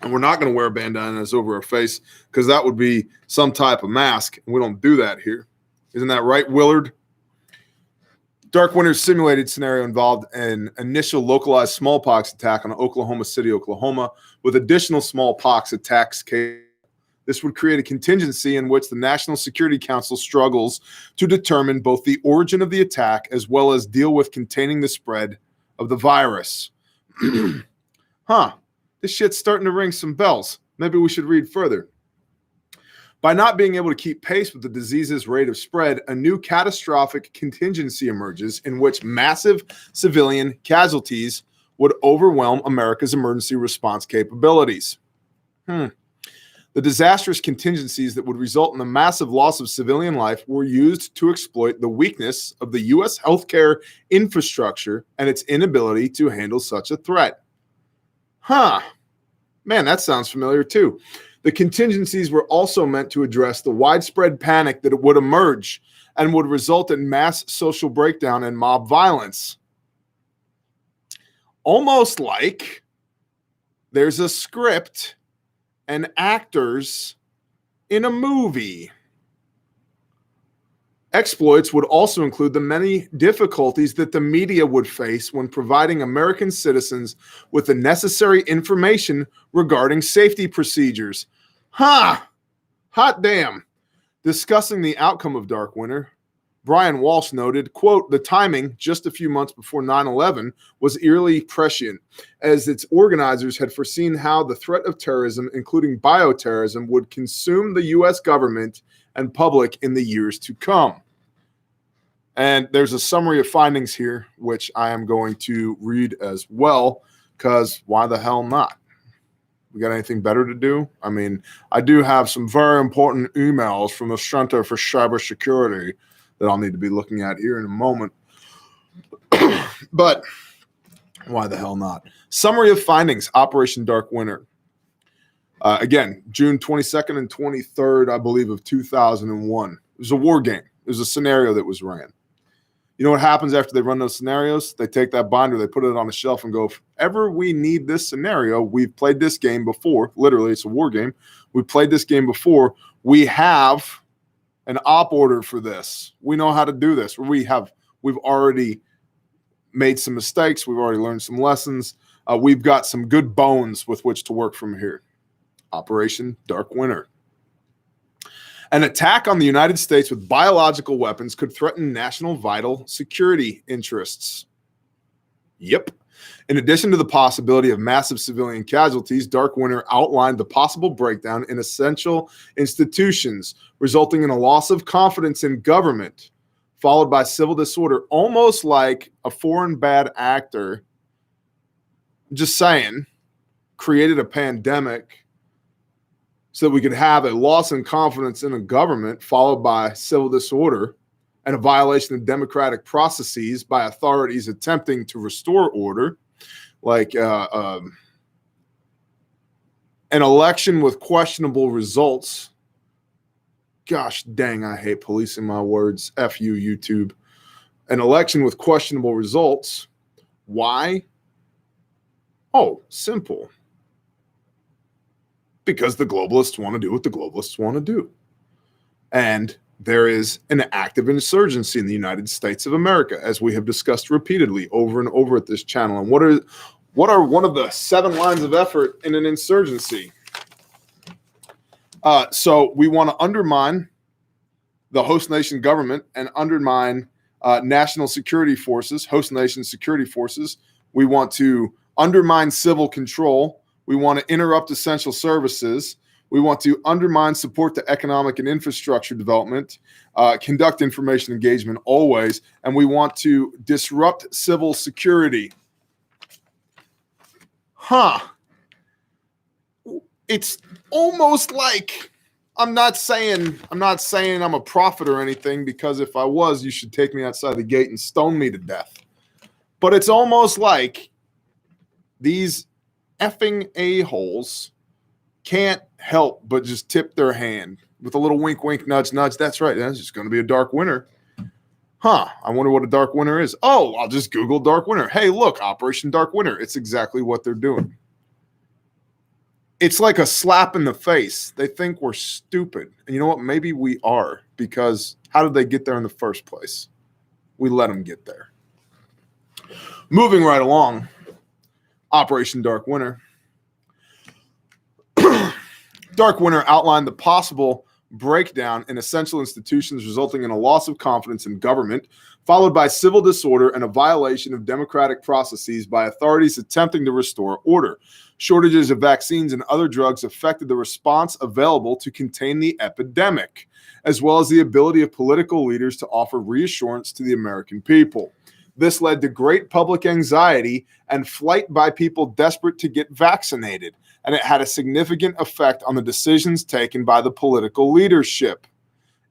And we're not going to wear bandanas over our face because that would be some type of mask. And we don't do that here. Isn't that right, Willard? Dark Winter's simulated scenario involved an initial localized smallpox attack on Oklahoma City, Oklahoma, with additional smallpox attacks. This would create a contingency in which the National Security Council struggles to determine both the origin of the attack as well as deal with containing the spread of the virus. This shit's starting to ring some bells. Maybe we should read further. By not being able to keep pace with the disease's rate of spread, a new catastrophic contingency emerges in which massive civilian casualties would overwhelm America's emergency response capabilities. The disastrous contingencies that would result in the massive loss of civilian life were used to exploit the weakness of the U.S. healthcare infrastructure and its inability to handle such a threat. Man, that sounds familiar too. The contingencies were also meant to address the widespread panic that would emerge and would result in mass social breakdown and mob violence. Almost like there's a script and actors in a movie. Exploits would also include the many difficulties that the media would face when providing American citizens with the necessary information regarding safety procedures. Hot damn. Discussing the outcome of Dark Winter, Brian Walsh noted, quote, the timing just a few months before 9/11 was eerily prescient, as its organizers had foreseen how the threat of terrorism, including bioterrorism, would consume the U.S. government and public in the years to come. And there's a summary of findings here, which I am going to read as well, because why the hell not? We got anything better to do? I mean, I do have some very important emails from the Center for Cybersecurity that I'll need to be looking at here in a moment. But why the hell not? Summary of findings, Operation Dark Winter. Again, June 22nd and 23rd, I believe, of 2001. It was a war game. It was a scenario that was ran. You know what happens after they run those scenarios? They take that binder, they put it on a shelf and go, if ever we need this scenario, we've played this game before. Literally, it's a war game. We played this game before. We have an op order for this. We know how to do this. We've already made some mistakes. We've already learned some lessons. We've got some good bones with which to work from here. Operation Dark Winter. An attack on the United States with biological weapons could threaten national vital security interests. Yep. In addition to the possibility of massive civilian casualties, Dark Winter outlined the possible breakdown in essential institutions, resulting in a loss of confidence in government, followed by civil disorder, almost like a foreign bad actor, just saying, created a pandemic so that we could have a loss in confidence in a government followed by civil disorder and a violation of democratic processes by authorities attempting to restore order, like an election with questionable results. Gosh dang, I hate policing my words. F you, YouTube. An election with questionable results. Why? Oh, simple. Because the globalists want to do what the globalists want to do. And there is an active insurgency in the United States of America, as we have discussed repeatedly over and over at this channel. And what are one of the 7 lines of effort in an insurgency? So we want to undermine the host nation government and undermine national security forces, host nation security forces. We want to undermine civil control. We want to interrupt essential services. We want to undermine support to economic and infrastructure development, conduct information engagement always, and we want to disrupt civil security. It's almost like I'm not saying I'm a prophet or anything, because if I was, you should take me outside the gate and stone me to death. But it's almost like these effing a-holes can't help but just tip their hand with a little wink, wink, nudge, nudge. That's right. That's just going to be a dark winter. I wonder what a dark winter is. Oh, I'll just Google dark winter. Hey, look, Operation Dark Winter. It's exactly what they're doing. It's like a slap in the face. They think we're stupid. And you know what? Maybe we are, because how did they get there in the first place? We let them get there. Moving right along, Operation Dark Winter. Dark Winter outlined the possible breakdown in essential institutions, resulting in a loss of confidence in government, followed by civil disorder and a violation of democratic processes by authorities attempting to restore order. Shortages of vaccines and other drugs affected the response available to contain the epidemic, as well as the ability of political leaders to offer reassurance to the American people. This led to great public anxiety and flight by people desperate to get vaccinated, and it had a significant effect on the decisions taken by the political leadership.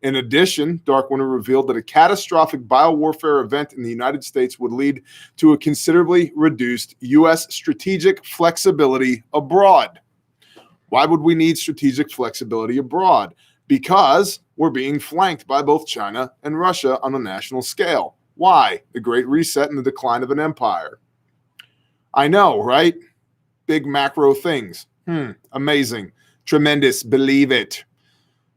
In addition, Dark Winter revealed that a catastrophic biowarfare event in the United States would lead to a considerably reduced U.S. strategic flexibility abroad. Why would we need strategic flexibility abroad? Because we're being flanked by both China and Russia on a national scale. Why? The Great Reset and the decline of an empire. I know, right? Big macro things. Amazing. Tremendous. Believe it.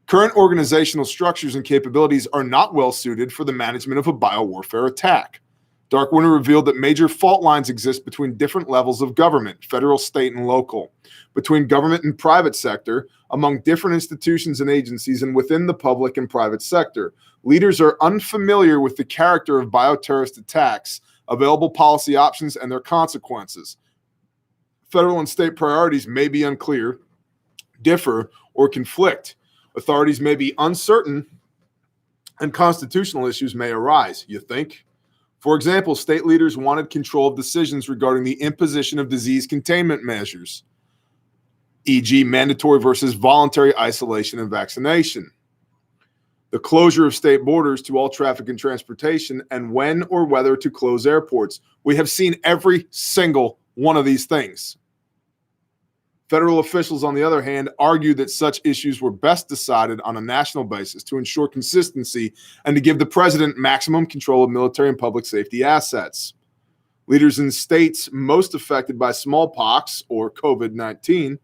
Current organizational structures and capabilities are not well suited for the management of a biowarfare attack. Dark Winter revealed that major fault lines exist between different levels of government, federal, state, and local, between government and private sector, among different institutions and agencies, and within the public and private sector. Leaders are unfamiliar with the character of bioterrorist attacks, available policy options, and their consequences. Federal and state priorities may be unclear, differ, or conflict. Authorities may be uncertain, and constitutional issues may arise, you think? For example, state leaders wanted control of decisions regarding the imposition of disease containment measures, e.g. mandatory versus voluntary isolation and vaccination, the closure of state borders to all traffic and transportation, and when or whether to close airports. We have seen every single one of these things. Federal officials, on the other hand, argued that such issues were best decided on a national basis to ensure consistency and to give the president maximum control of military and public safety assets. Leaders in states most affected by smallpox or COVID-19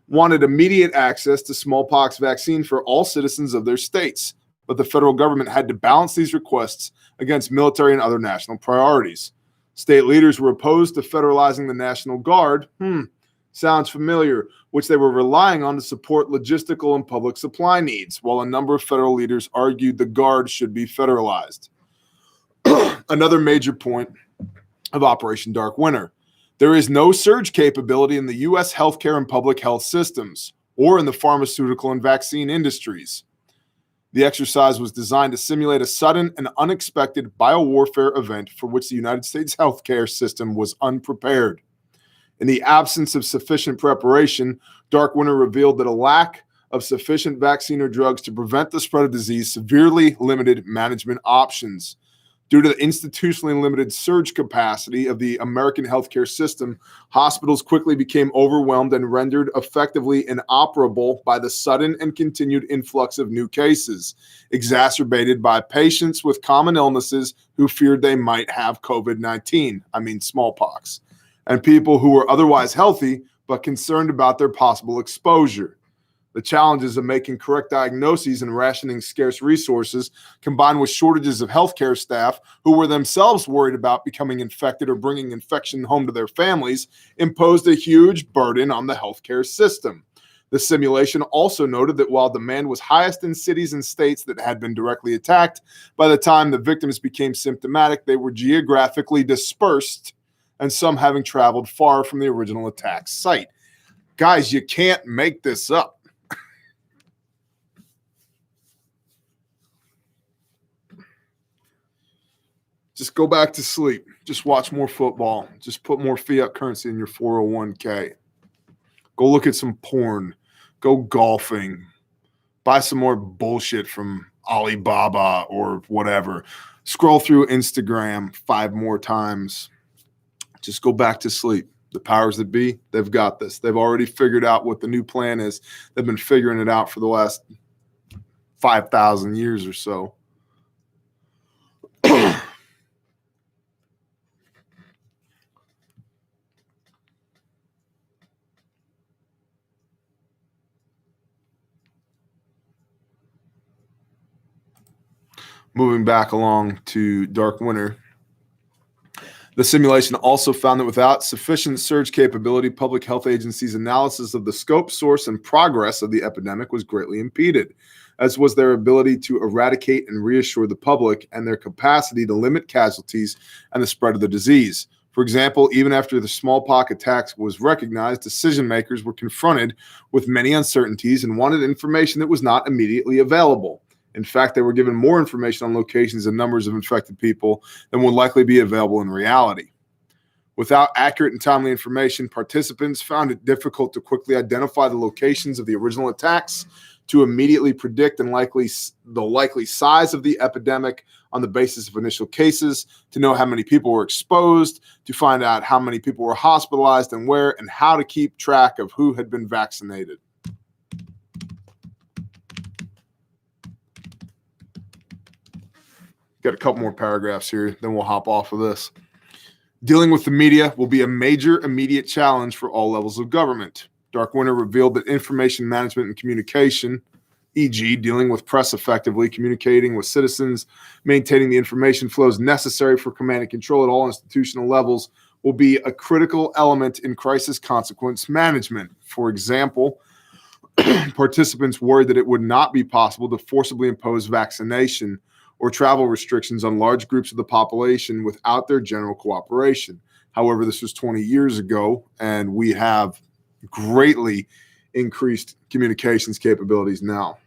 wanted immediate access to smallpox vaccine for all citizens of their states, but the federal government had to balance these requests against military and other national priorities. State leaders were opposed to federalizing the National Guard, sounds familiar, which they were relying on to support logistical and public supply needs, while a number of federal leaders argued the Guard should be federalized. Another major point of Operation Dark Winter. There is no surge capability in the U.S. healthcare and public health systems, or in the pharmaceutical and vaccine industries. The exercise was designed to simulate a sudden and unexpected biowarfare event for which the United States healthcare system was unprepared. In the absence of sufficient preparation, Dark Winter revealed that a lack of sufficient vaccine or drugs to prevent the spread of disease severely limited management options. Due to the institutionally limited surge capacity of the American healthcare system, hospitals quickly became overwhelmed and rendered effectively inoperable by the sudden and continued influx of new cases, exacerbated by patients with common illnesses who feared they might have COVID-19, smallpox, and people who were otherwise healthy but concerned about their possible exposure. The challenges of making correct diagnoses and rationing scarce resources, combined with shortages of healthcare staff who were themselves worried about becoming infected or bringing infection home to their families, imposed a huge burden on the healthcare system. The simulation also noted that while demand was highest in cities and states that had been directly attacked, by the time the victims became symptomatic, they were geographically dispersed, and some having traveled far from the original attack site. Guys, you can't make this up. Just go back to sleep. Just watch more football. Just put more fiat currency in your 401k. Go look at some porn. Go golfing. Buy some more bullshit from Alibaba or whatever. Scroll through Instagram 5 more times. Just go back to sleep. The powers that be, they've got this. They've already figured out what the new plan is. They've been figuring it out for the last 5,000 years or so. Moving back along to Dark Winter. The simulation also found that without sufficient surge capability, public health agencies' analysis of the scope, source, and progress of the epidemic was greatly impeded, as was their ability to eradicate and reassure the public and their capacity to limit casualties and the spread of the disease. For example, even after the smallpox attacks was recognized, decision makers were confronted with many uncertainties and wanted information that was not immediately available. In fact, they were given more information on locations and numbers of infected people than would likely be available in reality. Without accurate and timely information, participants found it difficult to quickly identify the locations of the original attacks, to immediately predict the likely size of the epidemic on the basis of initial cases, to know how many people were exposed, to find out how many people were hospitalized and where, and how to keep track of who had been vaccinated. Got a couple more paragraphs here, then we'll hop off of this. Dealing with the media will be a major immediate challenge for all levels of government. Dark Winter revealed that information management and communication, e.g., dealing with press effectively, communicating with citizens, maintaining the information flows necessary for command and control at all institutional levels, will be a critical element in crisis consequence management. For example, participants worried that it would not be possible to forcibly impose vaccination or travel restrictions on large groups of the population without their general cooperation. However, this was 20 years ago, and we have greatly increased communications capabilities now.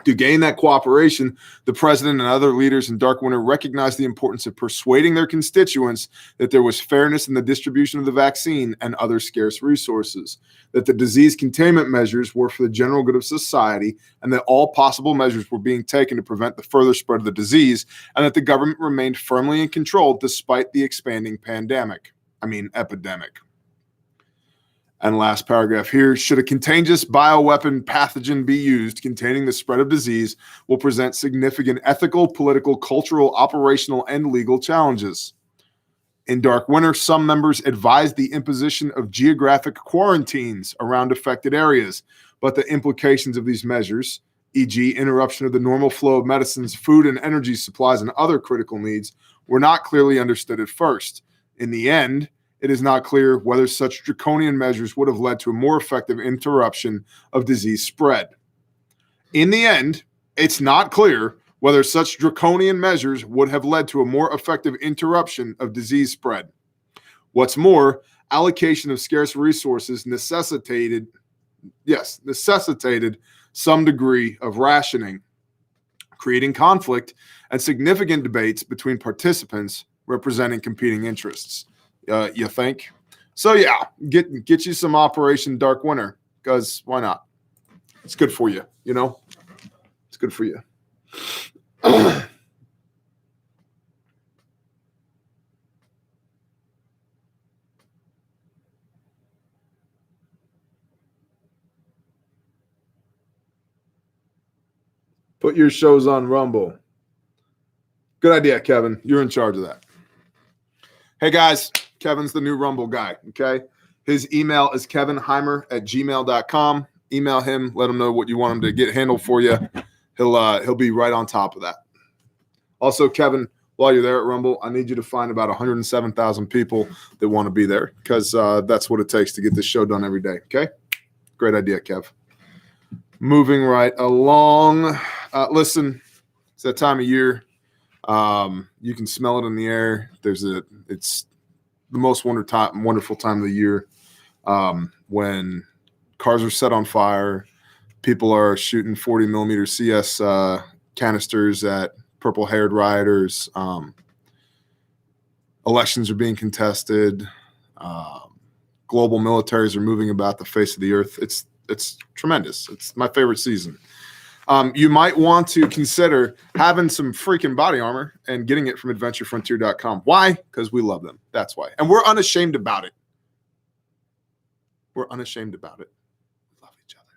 To gain that cooperation, the president and other leaders in Dark Winter recognized the importance of persuading their constituents that there was fairness in the distribution of the vaccine and other scarce resources, that the disease containment measures were for the general good of society, and that all possible measures were being taken to prevent the further spread of the disease, and that the government remained firmly in control despite the expanding epidemic. And last paragraph here, should a contagious bioweapon pathogen be used containing the spread of disease, will present significant ethical, political, cultural, operational, and legal challenges. In Dark Winter, some members advised the imposition of geographic quarantines around affected areas, but the implications of these measures, e.g., interruption of the normal flow of medicines, food and energy supplies, and other critical needs, were not clearly understood at first. In the end, it is not clear whether such draconian measures would have led to a more effective interruption of disease spread. In the end, it's not clear whether such draconian measures would have led to a more effective interruption of disease spread. What's more, allocation of scarce resources necessitated some degree of rationing, creating conflict and significant debates between participants representing competing interests. You think? So yeah, get you some Operation Dark Winter, because why not? It's good for you, you know? It's good for you. Put your shows on Rumble. Good idea, Kevin. You're in charge of that. Hey, guys. Kevin's the new Rumble guy, okay? His email is kevinheimer@gmail.com. Email him. Let him know what you want him to get handled for you. He'll be right on top of that. Also, Kevin, while you're there at Rumble, I need you to find about 107,000 people that want to be there, because that's what it takes to get this show done every day, okay? Great idea, Kev. Moving right along. Listen, it's that time of year. You can smell it in the air. It's the most wonderful time of the year, when cars are set on fire, people are shooting 40 millimeter CS canisters at purple-haired rioters, elections are being contested, global militaries are moving about the face of the earth. It's tremendous. It's my favorite season. You might want to consider having some freaking body armor and getting it from adventurefrontier.com. Why? Because we love them. That's why. And we're unashamed about it. We're unashamed about it. We love each other.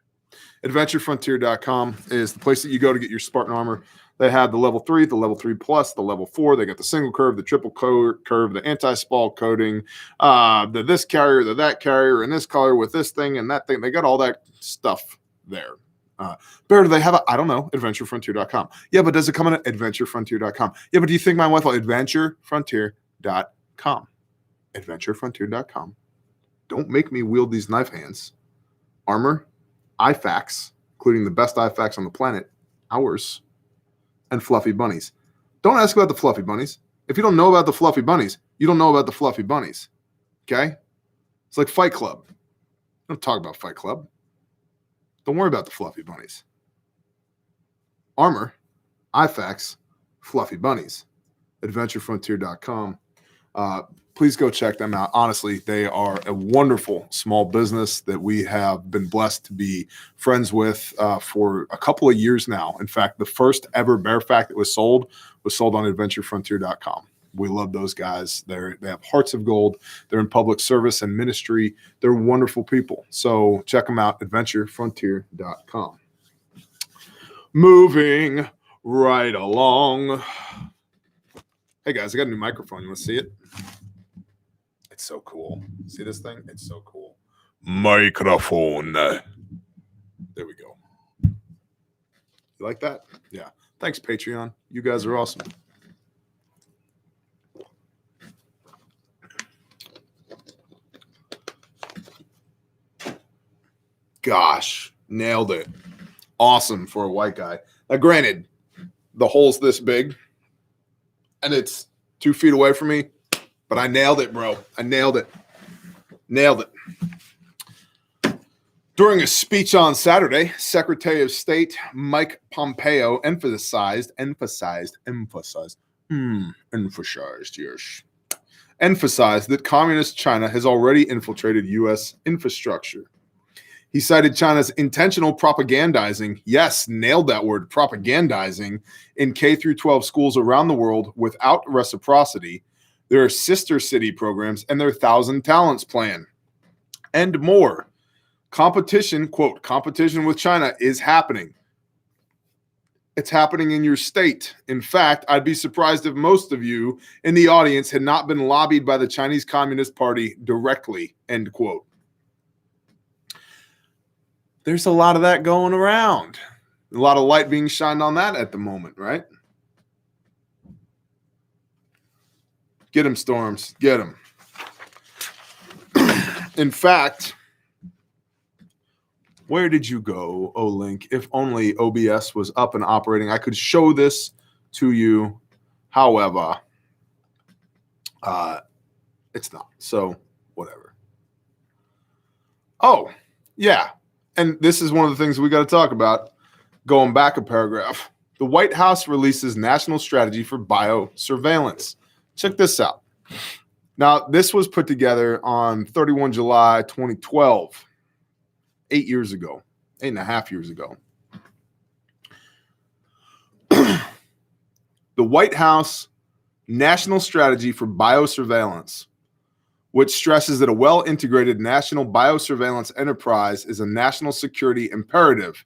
Adventurefrontier.com is the place that you go to get your Spartan armor. They have the level 3, the level 3 plus, the level 4. They got the single curve, the triple curve, the anti-spall coating, the this carrier, the that carrier, and this color with this thing and that thing. They got all that stuff there. Bear, do they have I don't know, adventurefrontier.com. Yeah, but does it come in at adventurefrontier.com? Yeah, but do you think my wife will? Adventurefrontier.com. Adventurefrontier.com. Don't make me wield these knife hands. Armor, IFAKs, including the best IFAKs on the planet, ours, and fluffy bunnies. Don't ask about the fluffy bunnies. If you don't know about the fluffy bunnies, you don't know about the fluffy bunnies. Okay? It's like Fight Club. Don't talk about Fight Club. Don't worry about the fluffy bunnies. Armor, IFAKs, fluffy bunnies. Adventurefrontier.com. Please go check them out. Honestly, they are a wonderful small business that we have been blessed to be friends with for a couple of years now. In fact, the first ever Bear Fact that was sold on adventurefrontier.com. We love those guys. They have hearts of gold. They're in public service and ministry. They're wonderful people. So check them out, adventurefrontier.com. Moving right along. Hey guys, I got a new microphone. You want to see it? It's so cool. See this thing? It's so cool. Microphone. There we go. You like that? Yeah. Thanks, Patreon. You guys are awesome. Gosh, nailed it. Awesome for a white guy. Now, granted, the hole's this big, and it's 2 feet away from me, but I nailed it, bro. I nailed it. Nailed it. During a speech on Saturday, Secretary of State Mike Pompeo emphasized, yes, emphasized that communist China has already infiltrated U.S. infrastructure. He cited China's intentional propagandizing, yes, nailed that word, propagandizing, in K-12 schools around the world without reciprocity, their sister city programs, and their 1,000 Talents plan, and more. Competition, quote, competition with China is happening. It's happening in your state. In fact, I'd be surprised if most of you in the audience had not been lobbied by the Chinese Communist Party directly, end quote. There's a lot of that going around. A lot of light being shined on that at the moment, right? Get him, Storms. Get him. In fact, where did you go, O-Link? If only OBS was up and operating, I could show this to you. However, it's not. So, whatever. Oh, yeah. And this is one of the things we got to talk about. Going back a paragraph. The White House releases national strategy for biosurveillance. Check this out. Now, this was put together on 31 July 2012, 8 years ago, 8.5 years ago. The White House National Strategy for Biosurveillance, which stresses that a well-integrated national biosurveillance enterprise is a national security imperative.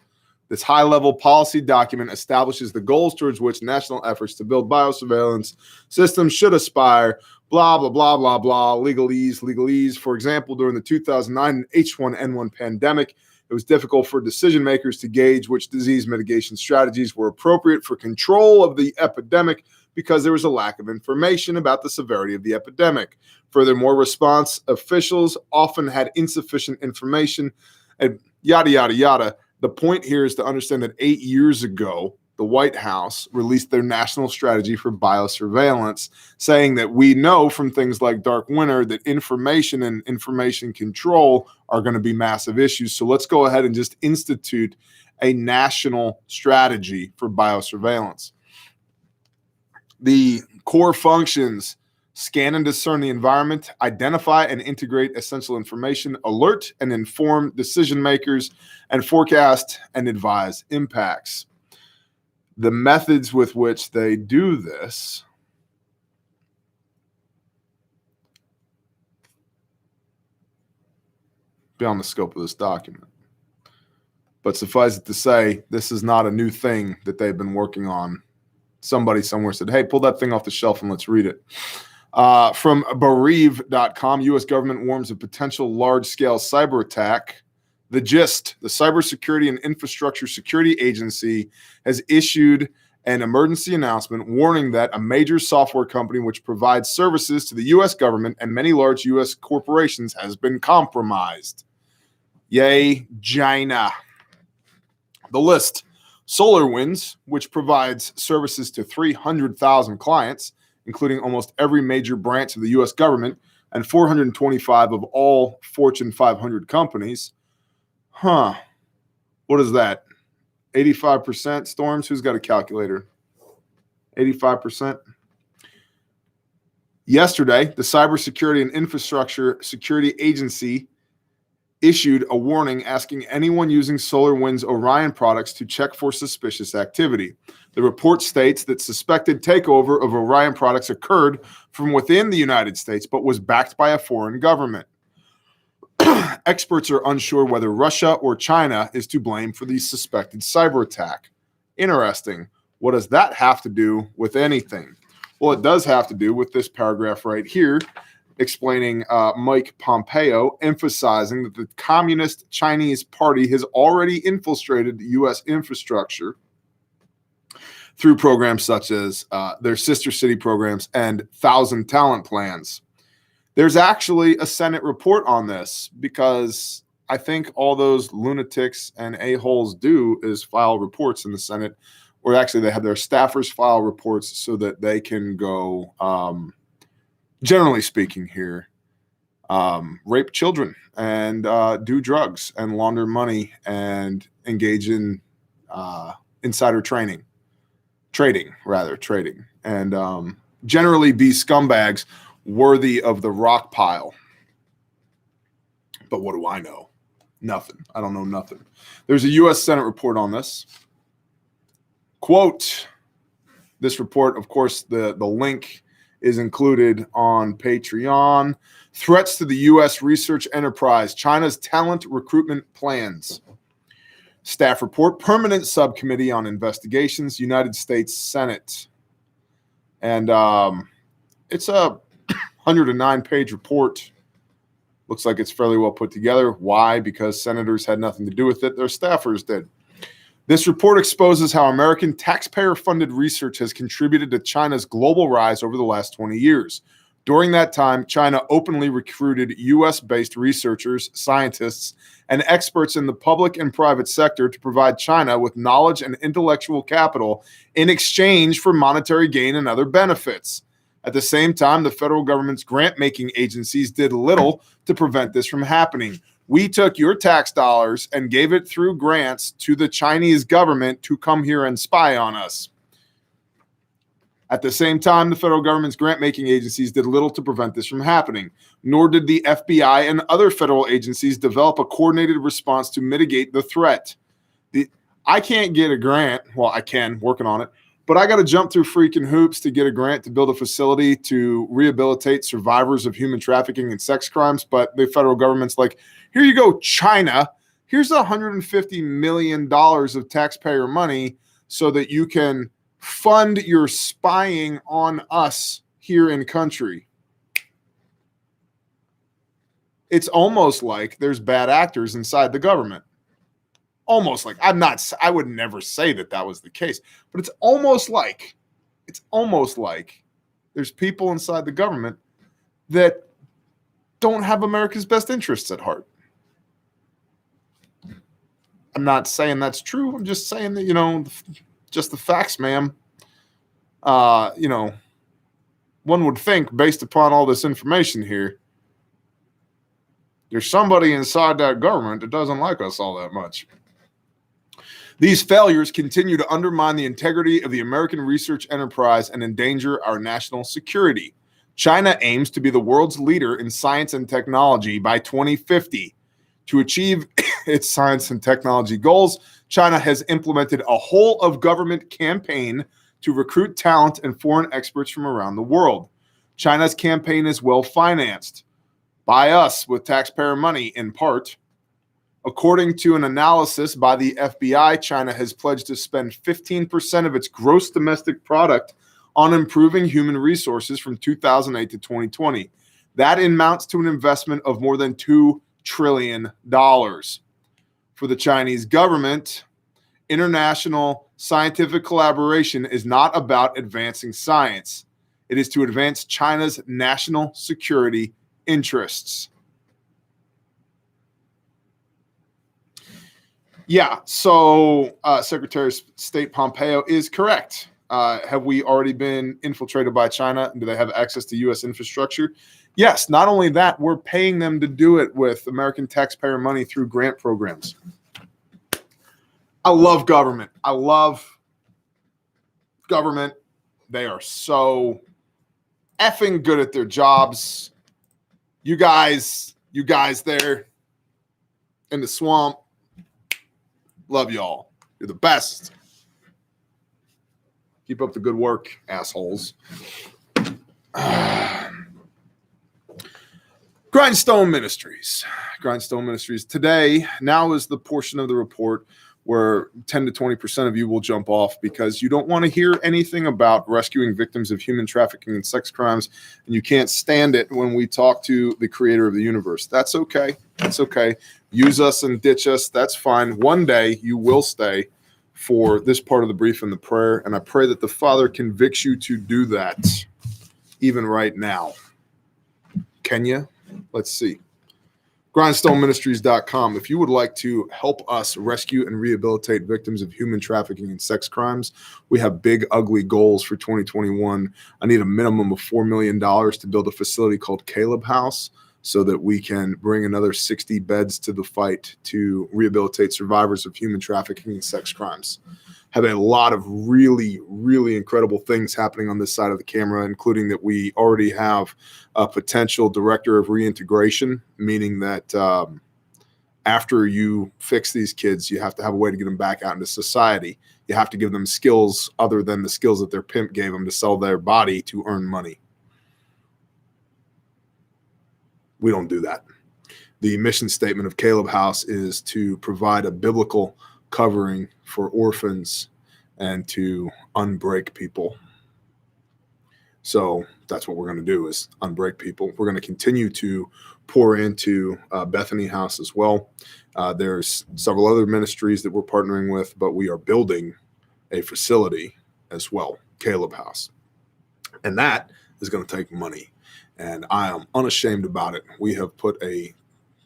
This high-level policy document establishes the goals towards which national efforts to build biosurveillance systems should aspire, blah, blah, blah, blah, blah, legalese. For example, during the 2009 H1N1 pandemic, it was difficult for decision makers to gauge which disease mitigation strategies were appropriate for control of the epidemic because there was a lack of information about the severity of the epidemic. Furthermore, response officials often had insufficient information, and yada, yada, yada. The point here is to understand that 8 years ago, the White House released their national strategy for biosurveillance, saying that we know from things like Dark Winter that information and information control are going to be massive issues. So let's go ahead and just institute a national strategy for biosurveillance. The core functions: scan and discern the environment, identify and integrate essential information, alert and inform decision makers, and forecast and advise impacts. The methods with which they do this beyond the scope of this document. But suffice it to say, this is not a new thing that they've been working on. Somebody somewhere said, hey, pull that thing off the shelf and let's read it. From Bereave.com, U.S. government warns of potential large-scale cyber attack. The gist: the Cybersecurity and Infrastructure Security Agency has issued an emergency announcement warning that a major software company which provides services to the U.S. government and many large U.S. corporations has been compromised. Yay, China. The list: SolarWinds, which provides services to 300,000 clients, including almost every major branch of the U.S. government and 425 of all Fortune 500 companies. What is that? 85% storms? Who's got a calculator? 85%. Yesterday, the Cybersecurity and Infrastructure Security Agency issued a warning asking anyone using SolarWinds Orion products to check for suspicious activity. The report states that suspected takeover of Orion products occurred from within the United States, but was backed by a foreign government. Experts are unsure whether Russia or China is to blame for the suspected cyber attack. Interesting. What does that have to do with anything? Well, it does have to do with this paragraph right here, explaining Mike Pompeo emphasizing that the Communist Chinese Party has already infiltrated U.S. infrastructure through programs such as their sister city programs and 1,000 talent plans. There's actually a Senate report on this because I think all those lunatics and a-holes do is file reports in the Senate, or actually they have their staffers file reports so that they can go, generally speaking here, rape children and do drugs and launder money and engage in insider trading, and generally be scumbags worthy of the rock pile. But what do I know? Nothing. I don't know nothing. There's a U.S. Senate report on this. Quote, this report, of course, the link is included on Patreon. Threats to the U.S. research enterprise, China's talent recruitment plans. Staff report, Permanent Subcommittee on Investigations, United States Senate. And it's a 109-page report. Looks like it's fairly well put together. Why? Because senators had nothing to do with it. Their staffers did. This report exposes how American taxpayer-funded research has contributed to China's global rise over the last 20 years. During that time, China openly recruited U.S.-based researchers, scientists, and experts in the public and private sector to provide China with knowledge and intellectual capital in exchange for monetary gain and other benefits. At the same time, the federal government's grant-making agencies did little to prevent this from happening. We took your tax dollars and gave it through grants to the Chinese government to come here and spy on us. At the same time, the federal government's grant-making agencies did little to prevent this from happening, nor did the FBI and other federal agencies develop a coordinated response to mitigate the threat. I can't get a grant. Well, I can, working on it. But I got to jump through freaking hoops to get a grant to build a facility to rehabilitate survivors of human trafficking and sex crimes. But the federal government's like, here you go, China. Here's $150 million of taxpayer money so that you can fund your spying on us here in country. It's almost like there's bad actors inside the government. Almost like I would never say that was the case, but it's almost like there's people inside the government that don't have America's best interests at heart. I'm not saying that's true. I'm just saying that, just the facts, ma'am. One would think based upon all this information here, there's somebody inside that government that doesn't like us all that much. These failures continue to undermine the integrity of the American research enterprise and endanger our national security. China aims to be the world's leader in science and technology by 2050. To achieve its science and technology goals, China has implemented a whole-of-government campaign to recruit talent and foreign experts from around the world. China's campaign is well-financed by us with taxpayer money in part. According to an analysis by the FBI, China has pledged to spend 15% of its gross domestic product on improving human resources from 2008 to 2020. That amounts to an investment of more than $2 trillion. for the Chinese government. International scientific collaboration is not about advancing science. It is to advance China's national security interests. Yeah, so Secretary of State Pompeo is correct. Have we already been infiltrated by China? Do they have access to U.S. infrastructure? Yes, not only that, we're paying them to do it with American taxpayer money through grant programs. I love government. I love government. They are so effing good at their jobs. You guys there in the swamp, love y'all. You're the best. Keep up the good work, assholes. Grindstone Ministries. Grindstone Ministries. Today, now is the portion of the report where 10 to 20% of you will jump off because you don't want to hear anything about rescuing victims of human trafficking and sex crimes, and you can't stand it when we talk to the creator of the universe. That's okay. That's okay. Use us and ditch us. That's fine. One day you will stay for this part of the brief and the prayer, and I pray that the Father convicts you to do that even right now. Can you? Let's see. GrindstoneMinistries.com. If you would like to help us rescue and rehabilitate victims of human trafficking and sex crimes, we have big, ugly goals for 2021. I need a minimum of $4 million to build a facility called Caleb House so that we can bring another 60 beds to the fight to rehabilitate survivors of human trafficking and sex crimes. Have a lot of really, really incredible things happening on this side of the camera, including that we already have a potential director of reintegration, meaning that after you fix these kids, you have to have a way to get them back out into society. You have to give them skills other than the skills that their pimp gave them to sell their body to earn money. We don't do that. The mission statement of Caleb House is to provide a biblical covering for orphans and to unbreak people. So that's what we're going to do, is unbreak people. We're going to continue to pour into Bethany House as well. There's several other ministries that we're partnering with, but we are building a facility as well, Caleb House. And that is going to take money. And I am unashamed about it. We have put a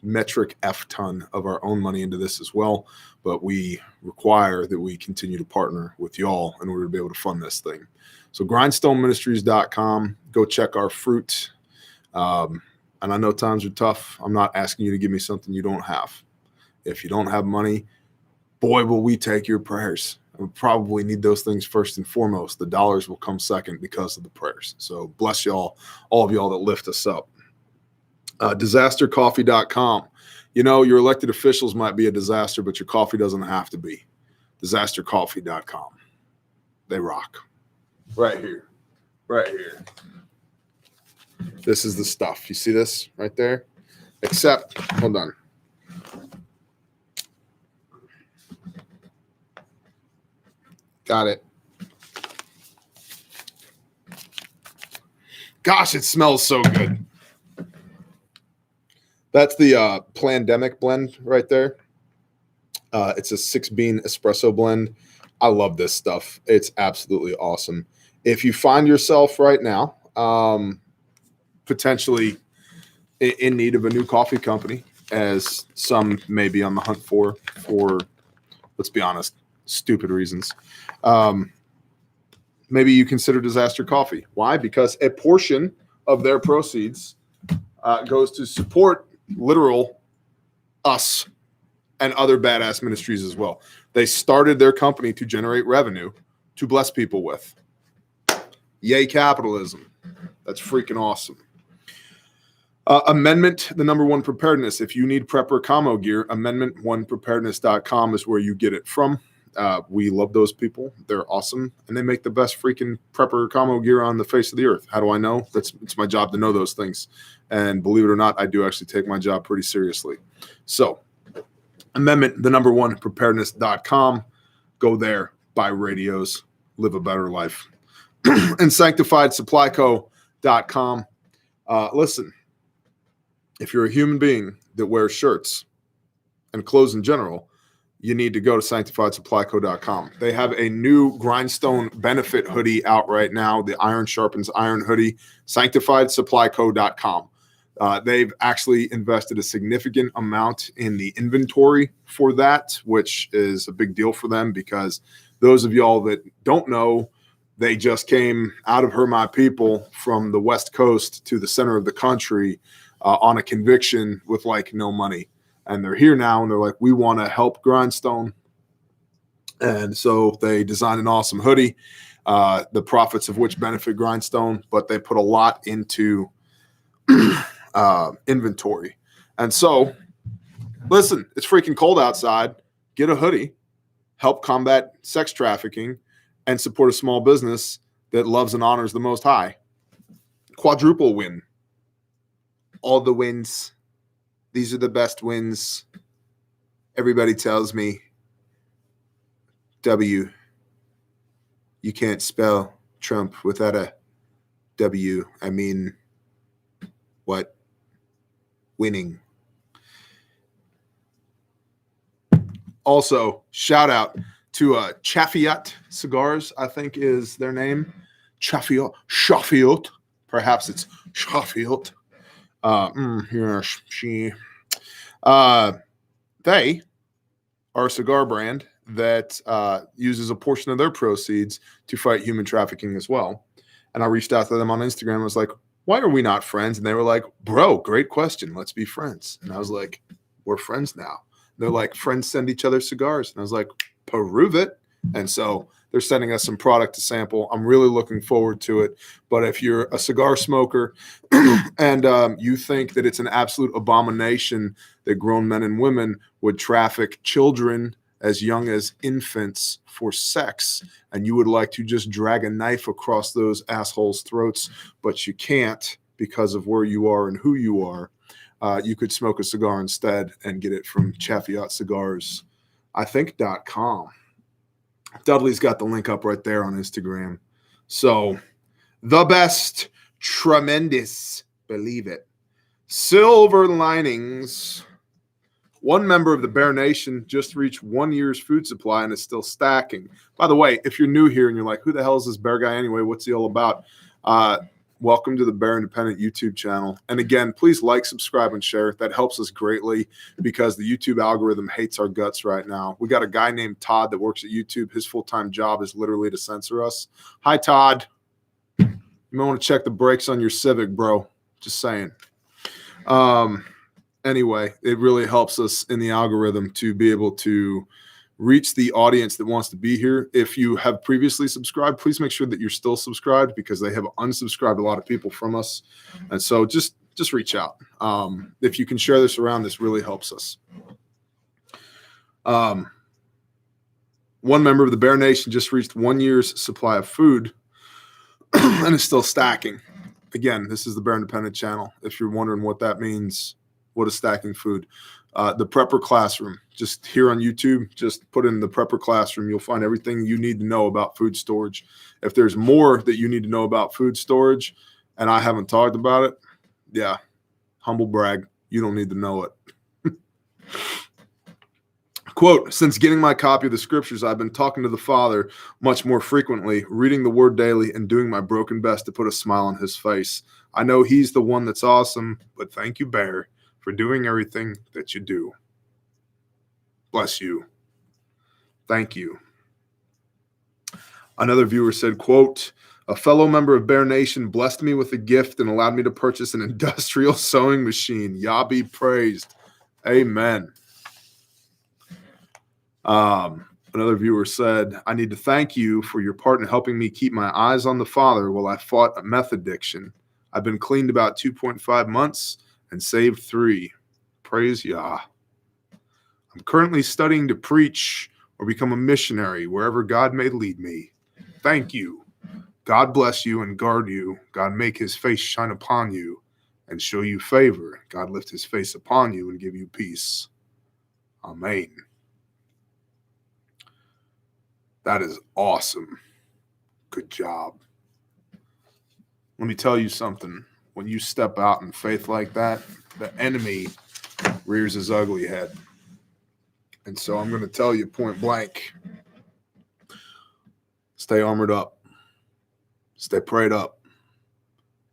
metric F ton of our own money into this as well, but we require that we continue to partner with y'all in order to be able to fund this thing. So grindstoneministries.com, go check our fruit. And I know times are tough. I'm not asking you to give me something you don't have. If you don't have money, boy, will we take your prayers. We probably need those things first and foremost. The dollars will come second because of the prayers. So bless y'all, all of y'all that lift us up. Disastercoffee.com. You know, your elected officials might be a disaster, but your coffee doesn't have to be. Disastercoffee.com. They rock. Right here. Right here. This is the stuff. You see this right there? Except, hold on. Got it. Gosh, it smells so good. That's the Plandemic blend right there. It's a 6-bean espresso blend. I love this stuff. It's absolutely awesome. If you find yourself right now potentially in need of a new coffee company, as some may be on the hunt for, let's be honest, stupid reasons, maybe you consider Disaster Coffee. Why? Because a portion of their proceeds goes to support literal us and other badass ministries as well. They started their company to generate revenue to bless people with. Yay, capitalism. That's freaking awesome. Amendment, the #1 preparedness. If you need prepper camo gear, amendment1preparedness.com is where you get it from. We love those people. They're awesome. And they make the best freaking prepper camo gear on the face of the earth. How do I know? It's my job to know those things. And believe it or not, I do actually take my job pretty seriously. So amendment, the #1 preparedness.com. Go there, buy radios, live a better life. And sanctifiedsupplyco.com. Listen, if you're a human being that wears shirts and clothes in general, you need to go to sanctifiedsupplyco.com. They have a new grindstone benefit hoodie out right now, the Iron Sharpens Iron hoodie, sanctifiedsupplyco.com. They've actually invested a significant amount in the inventory for that, which is a big deal for them because those of y'all that don't know, they just came out of Her My People from the West Coast to the center of the country on a conviction with like no money. And they're here now and they're like, we want to help Grindstone. And so they designed an awesome hoodie, the profits of which benefit Grindstone, but they put a lot into inventory. And so, listen, it's freaking cold outside. Get a hoodie, help combat sex trafficking, and support a small business that loves and honors the Most High. Quadruple win. All the wins. These are the best wins. Everybody tells me, W, you can't spell Trump without a W. I mean, what? Winning. Also, shout out to Chafiot Cigars, I think is their name. Chafiot. Perhaps it's Chafiot. They are a cigar brand that uses a portion of their proceeds to fight human trafficking as well. And I reached out to them on Instagram and was like, why are we not friends? And they were like, bro, great question. Let's be friends. And I was like, we're friends now. They're like, friends send each other cigars. And I was like, prove it. And so they're sending us some product to sample. I'm really looking forward to it. But if you're a cigar smoker and you think that it's an absolute abomination that grown men and women would traffic children as young as infants for sex, and you would like to just drag a knife across those assholes' throats, but you can't because of where you are and who you are, you could smoke a cigar instead and get it from Chafiot Cigars, I think.com. Dudley's got the link up right there on Instagram. So, the best, tremendous, believe it. Silver linings. One member of the Bear Nation just reached 1 year's food supply and is still stacking. By the way, if you're new here and you're like, who the hell is this Bear guy anyway? What's he all about? Welcome to the Bear Independent YouTube channel. And again, please like, subscribe, and share. That helps us greatly because the YouTube algorithm hates our guts right now. We got a guy named Todd that works at YouTube. His full-time job is literally to censor us. Hi, Todd. You might want to check the brakes on your Civic, bro. Just saying. Anyway, it really helps us in the algorithm to be able to reach the audience that wants to be here. If you have previously subscribed, please make sure that you're still subscribed because they have unsubscribed a lot of people from us. And so just reach out. If you can share this around, this really helps us. One member of the Bear Nation just reached 1 year's supply of food and is still stacking. Again, this is the Bear Independent channel. If you're wondering what that means, what is stacking food? The Prepper Classroom, just here on YouTube, just put in the Prepper Classroom. You'll find everything you need to know about food storage. If there's more that you need to know about food storage and I haven't talked about it, yeah, humble brag, you don't need to know it. Quote, since getting my copy of the scriptures, I've been talking to the Father much more frequently, reading the word daily, and doing my broken best to put a smile on his face. I know he's the one that's awesome, but thank you, Bear, for doing everything that you do. Bless you. Thank you. Another viewer said, quote, a fellow member of Bear Nation blessed me with a gift and allowed me to purchase an industrial sewing machine. Yah be praised. Amen. Another viewer said, I need to thank you for your part in helping me keep my eyes on the Father while I fought a meth addiction. I've been cleaned about 2.5 months and saved 3. Praise Yah. I'm currently studying to preach or become a missionary wherever God may lead me. Thank you. God bless you and guard you. God make his face shine upon you and show you favor. God lift his face upon you and give you peace. Amen. That is awesome. Good job. Let me tell you something. When you step out in faith like that, the enemy rears his ugly head. And so I'm going to tell you point blank, stay armored up, stay prayed up,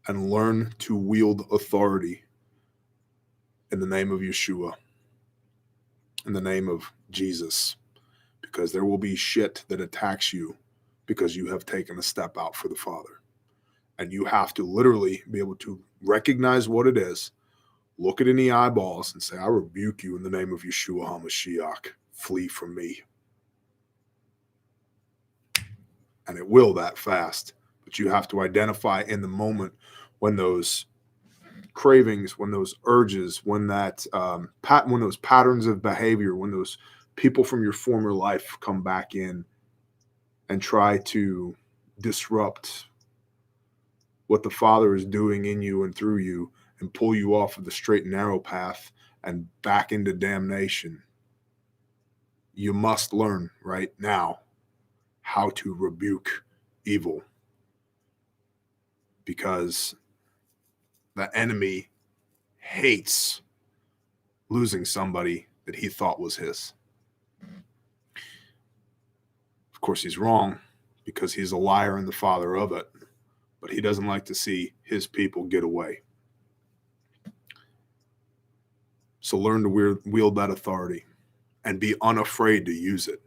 and learn to wield authority in the name of Yeshua, in the name of Jesus, because there will be shit that attacks you because you have taken a step out for the Father. And you have to literally be able to recognize what it is, look it in the eyeballs and say, I rebuke you in the name of Yeshua HaMashiach. Flee from me. And it will that fast. But you have to identify in the moment when those cravings, when those urges, when that when those patterns of behavior, when those people from your former life come back in and try to disrupt what the Father is doing in you and through you and pull you off of the straight and narrow path and back into damnation. You must learn right now how to rebuke evil, because the enemy hates losing somebody that he thought was his. Of course, he's wrong because he's a liar and the father of it, but he doesn't like to see his people get away. So learn to wield that authority and be unafraid to use it.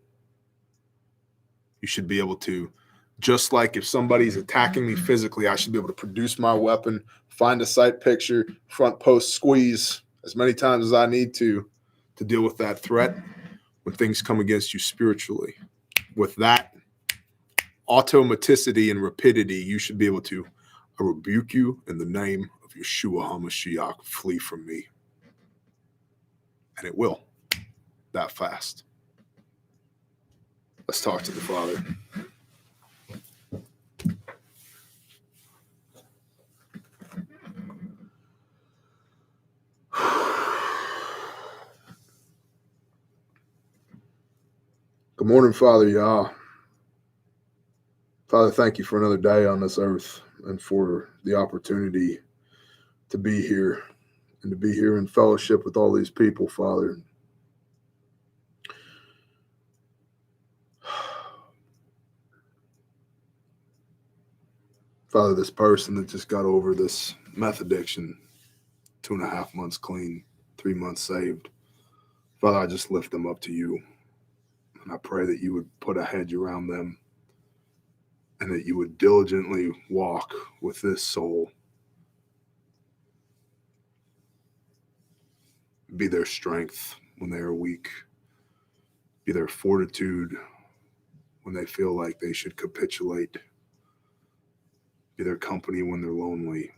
You should be able to, just like if somebody's attacking me physically, I should be able to produce my weapon, find a sight picture, front post, squeeze as many times as I need to deal with that threat when things come against you spiritually. With that automaticity and rapidity, you should be able to, I rebuke you in the name of Yeshua HaMashiach, flee from me. And it will, that fast. Let's talk to the Father. Good morning, Father Yah. Father, thank you for another day on this earth and for the opportunity to be here and to be here in fellowship with all these people, Father. Father, this person that just got over this meth addiction, 2.5 months clean, 3 months saved. Father, I just lift them up to you. And I pray that you would put a hedge around them and that you would diligently walk with this soul. Be their strength when they are weak. Be their fortitude when they feel like they should capitulate. Be their company when they're lonely.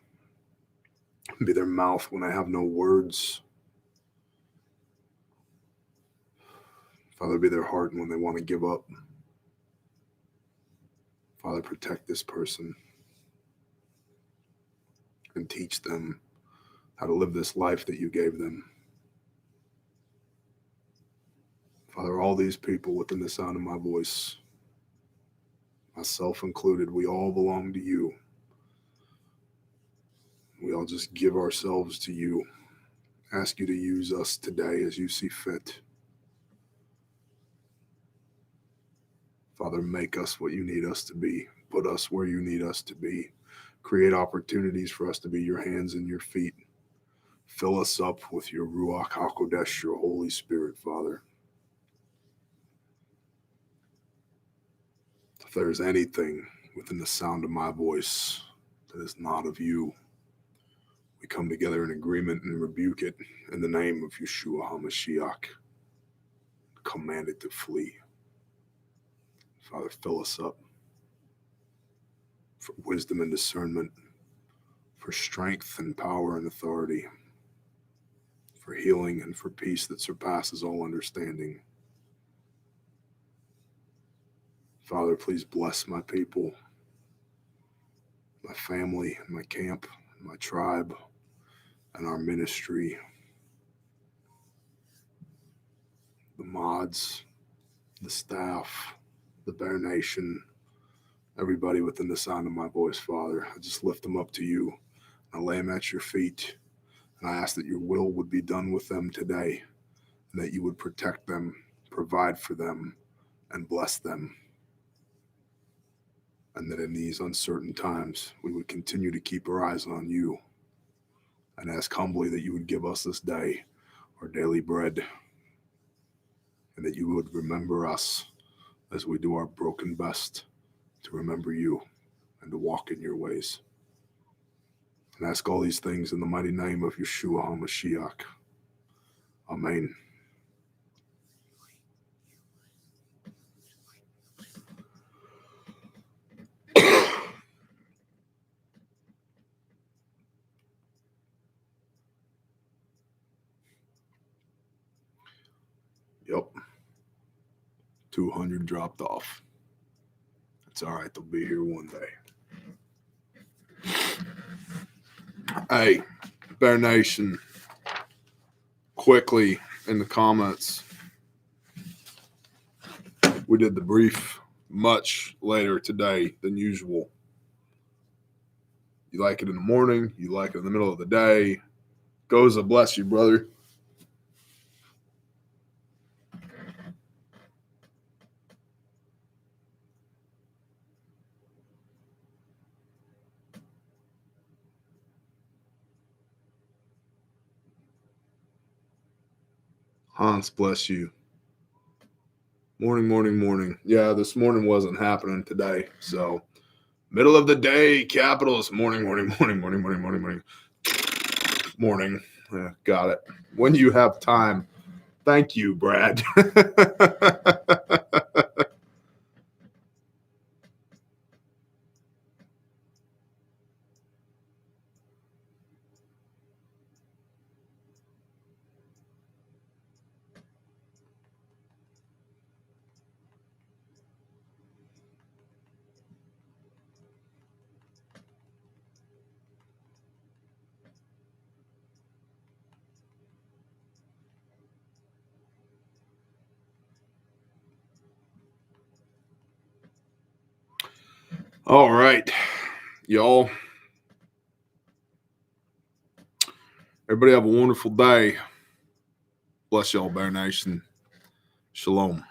Be their mouth when they have no words. Father, be their heart when they want to give up. Father, protect this person and teach them how to live this life that you gave them. Father, all these people within the sound of my voice, myself included, we all belong to you. We all just give ourselves to you. Ask you to use us today as you see fit. Father, make us what you need us to be. Put us where you need us to be. Create opportunities for us to be your hands and your feet. Fill us up with your Ruach HaKodesh, your Holy Spirit, Father. If there is anything within the sound of my voice that is not of you, we come together in agreement and rebuke it in the name of Yeshua HaMashiach. Command it to flee. Father, fill us up for wisdom and discernment, for strength and power and authority, for healing and for peace that surpasses all understanding. Father, please bless my people, my family, my camp, my tribe, and our ministry, the mods, the staff, the Bear Nation, everybody within the sound of my voice, Father. I just lift them up to you. I lay them at your feet, and I ask that your will would be done with them today, and that you would protect them, provide for them, and bless them. And that in these uncertain times, we would continue to keep our eyes on you and ask humbly that you would give us this day our daily bread, and that you would remember us as we do our broken best to remember you and to walk in your ways. And ask all these things in the mighty name of Yeshua HaMashiach. Amen. Yep. 200 dropped off. It's all right. They'll be here one day. Hey, Bear Nation, quickly in the comments, we did the brief much later today than usual. You like it in the morning, you like it in the middle of the day. Goza, bless you, brother. Hans, bless you. Morning. Yeah, this morning wasn't happening today. So, middle of the day, Capitals, morning. Yeah, got it. When you have time. Thank you, Brad. All right, y'all. Everybody have a wonderful day. Bless y'all, Bear Nation. Shalom.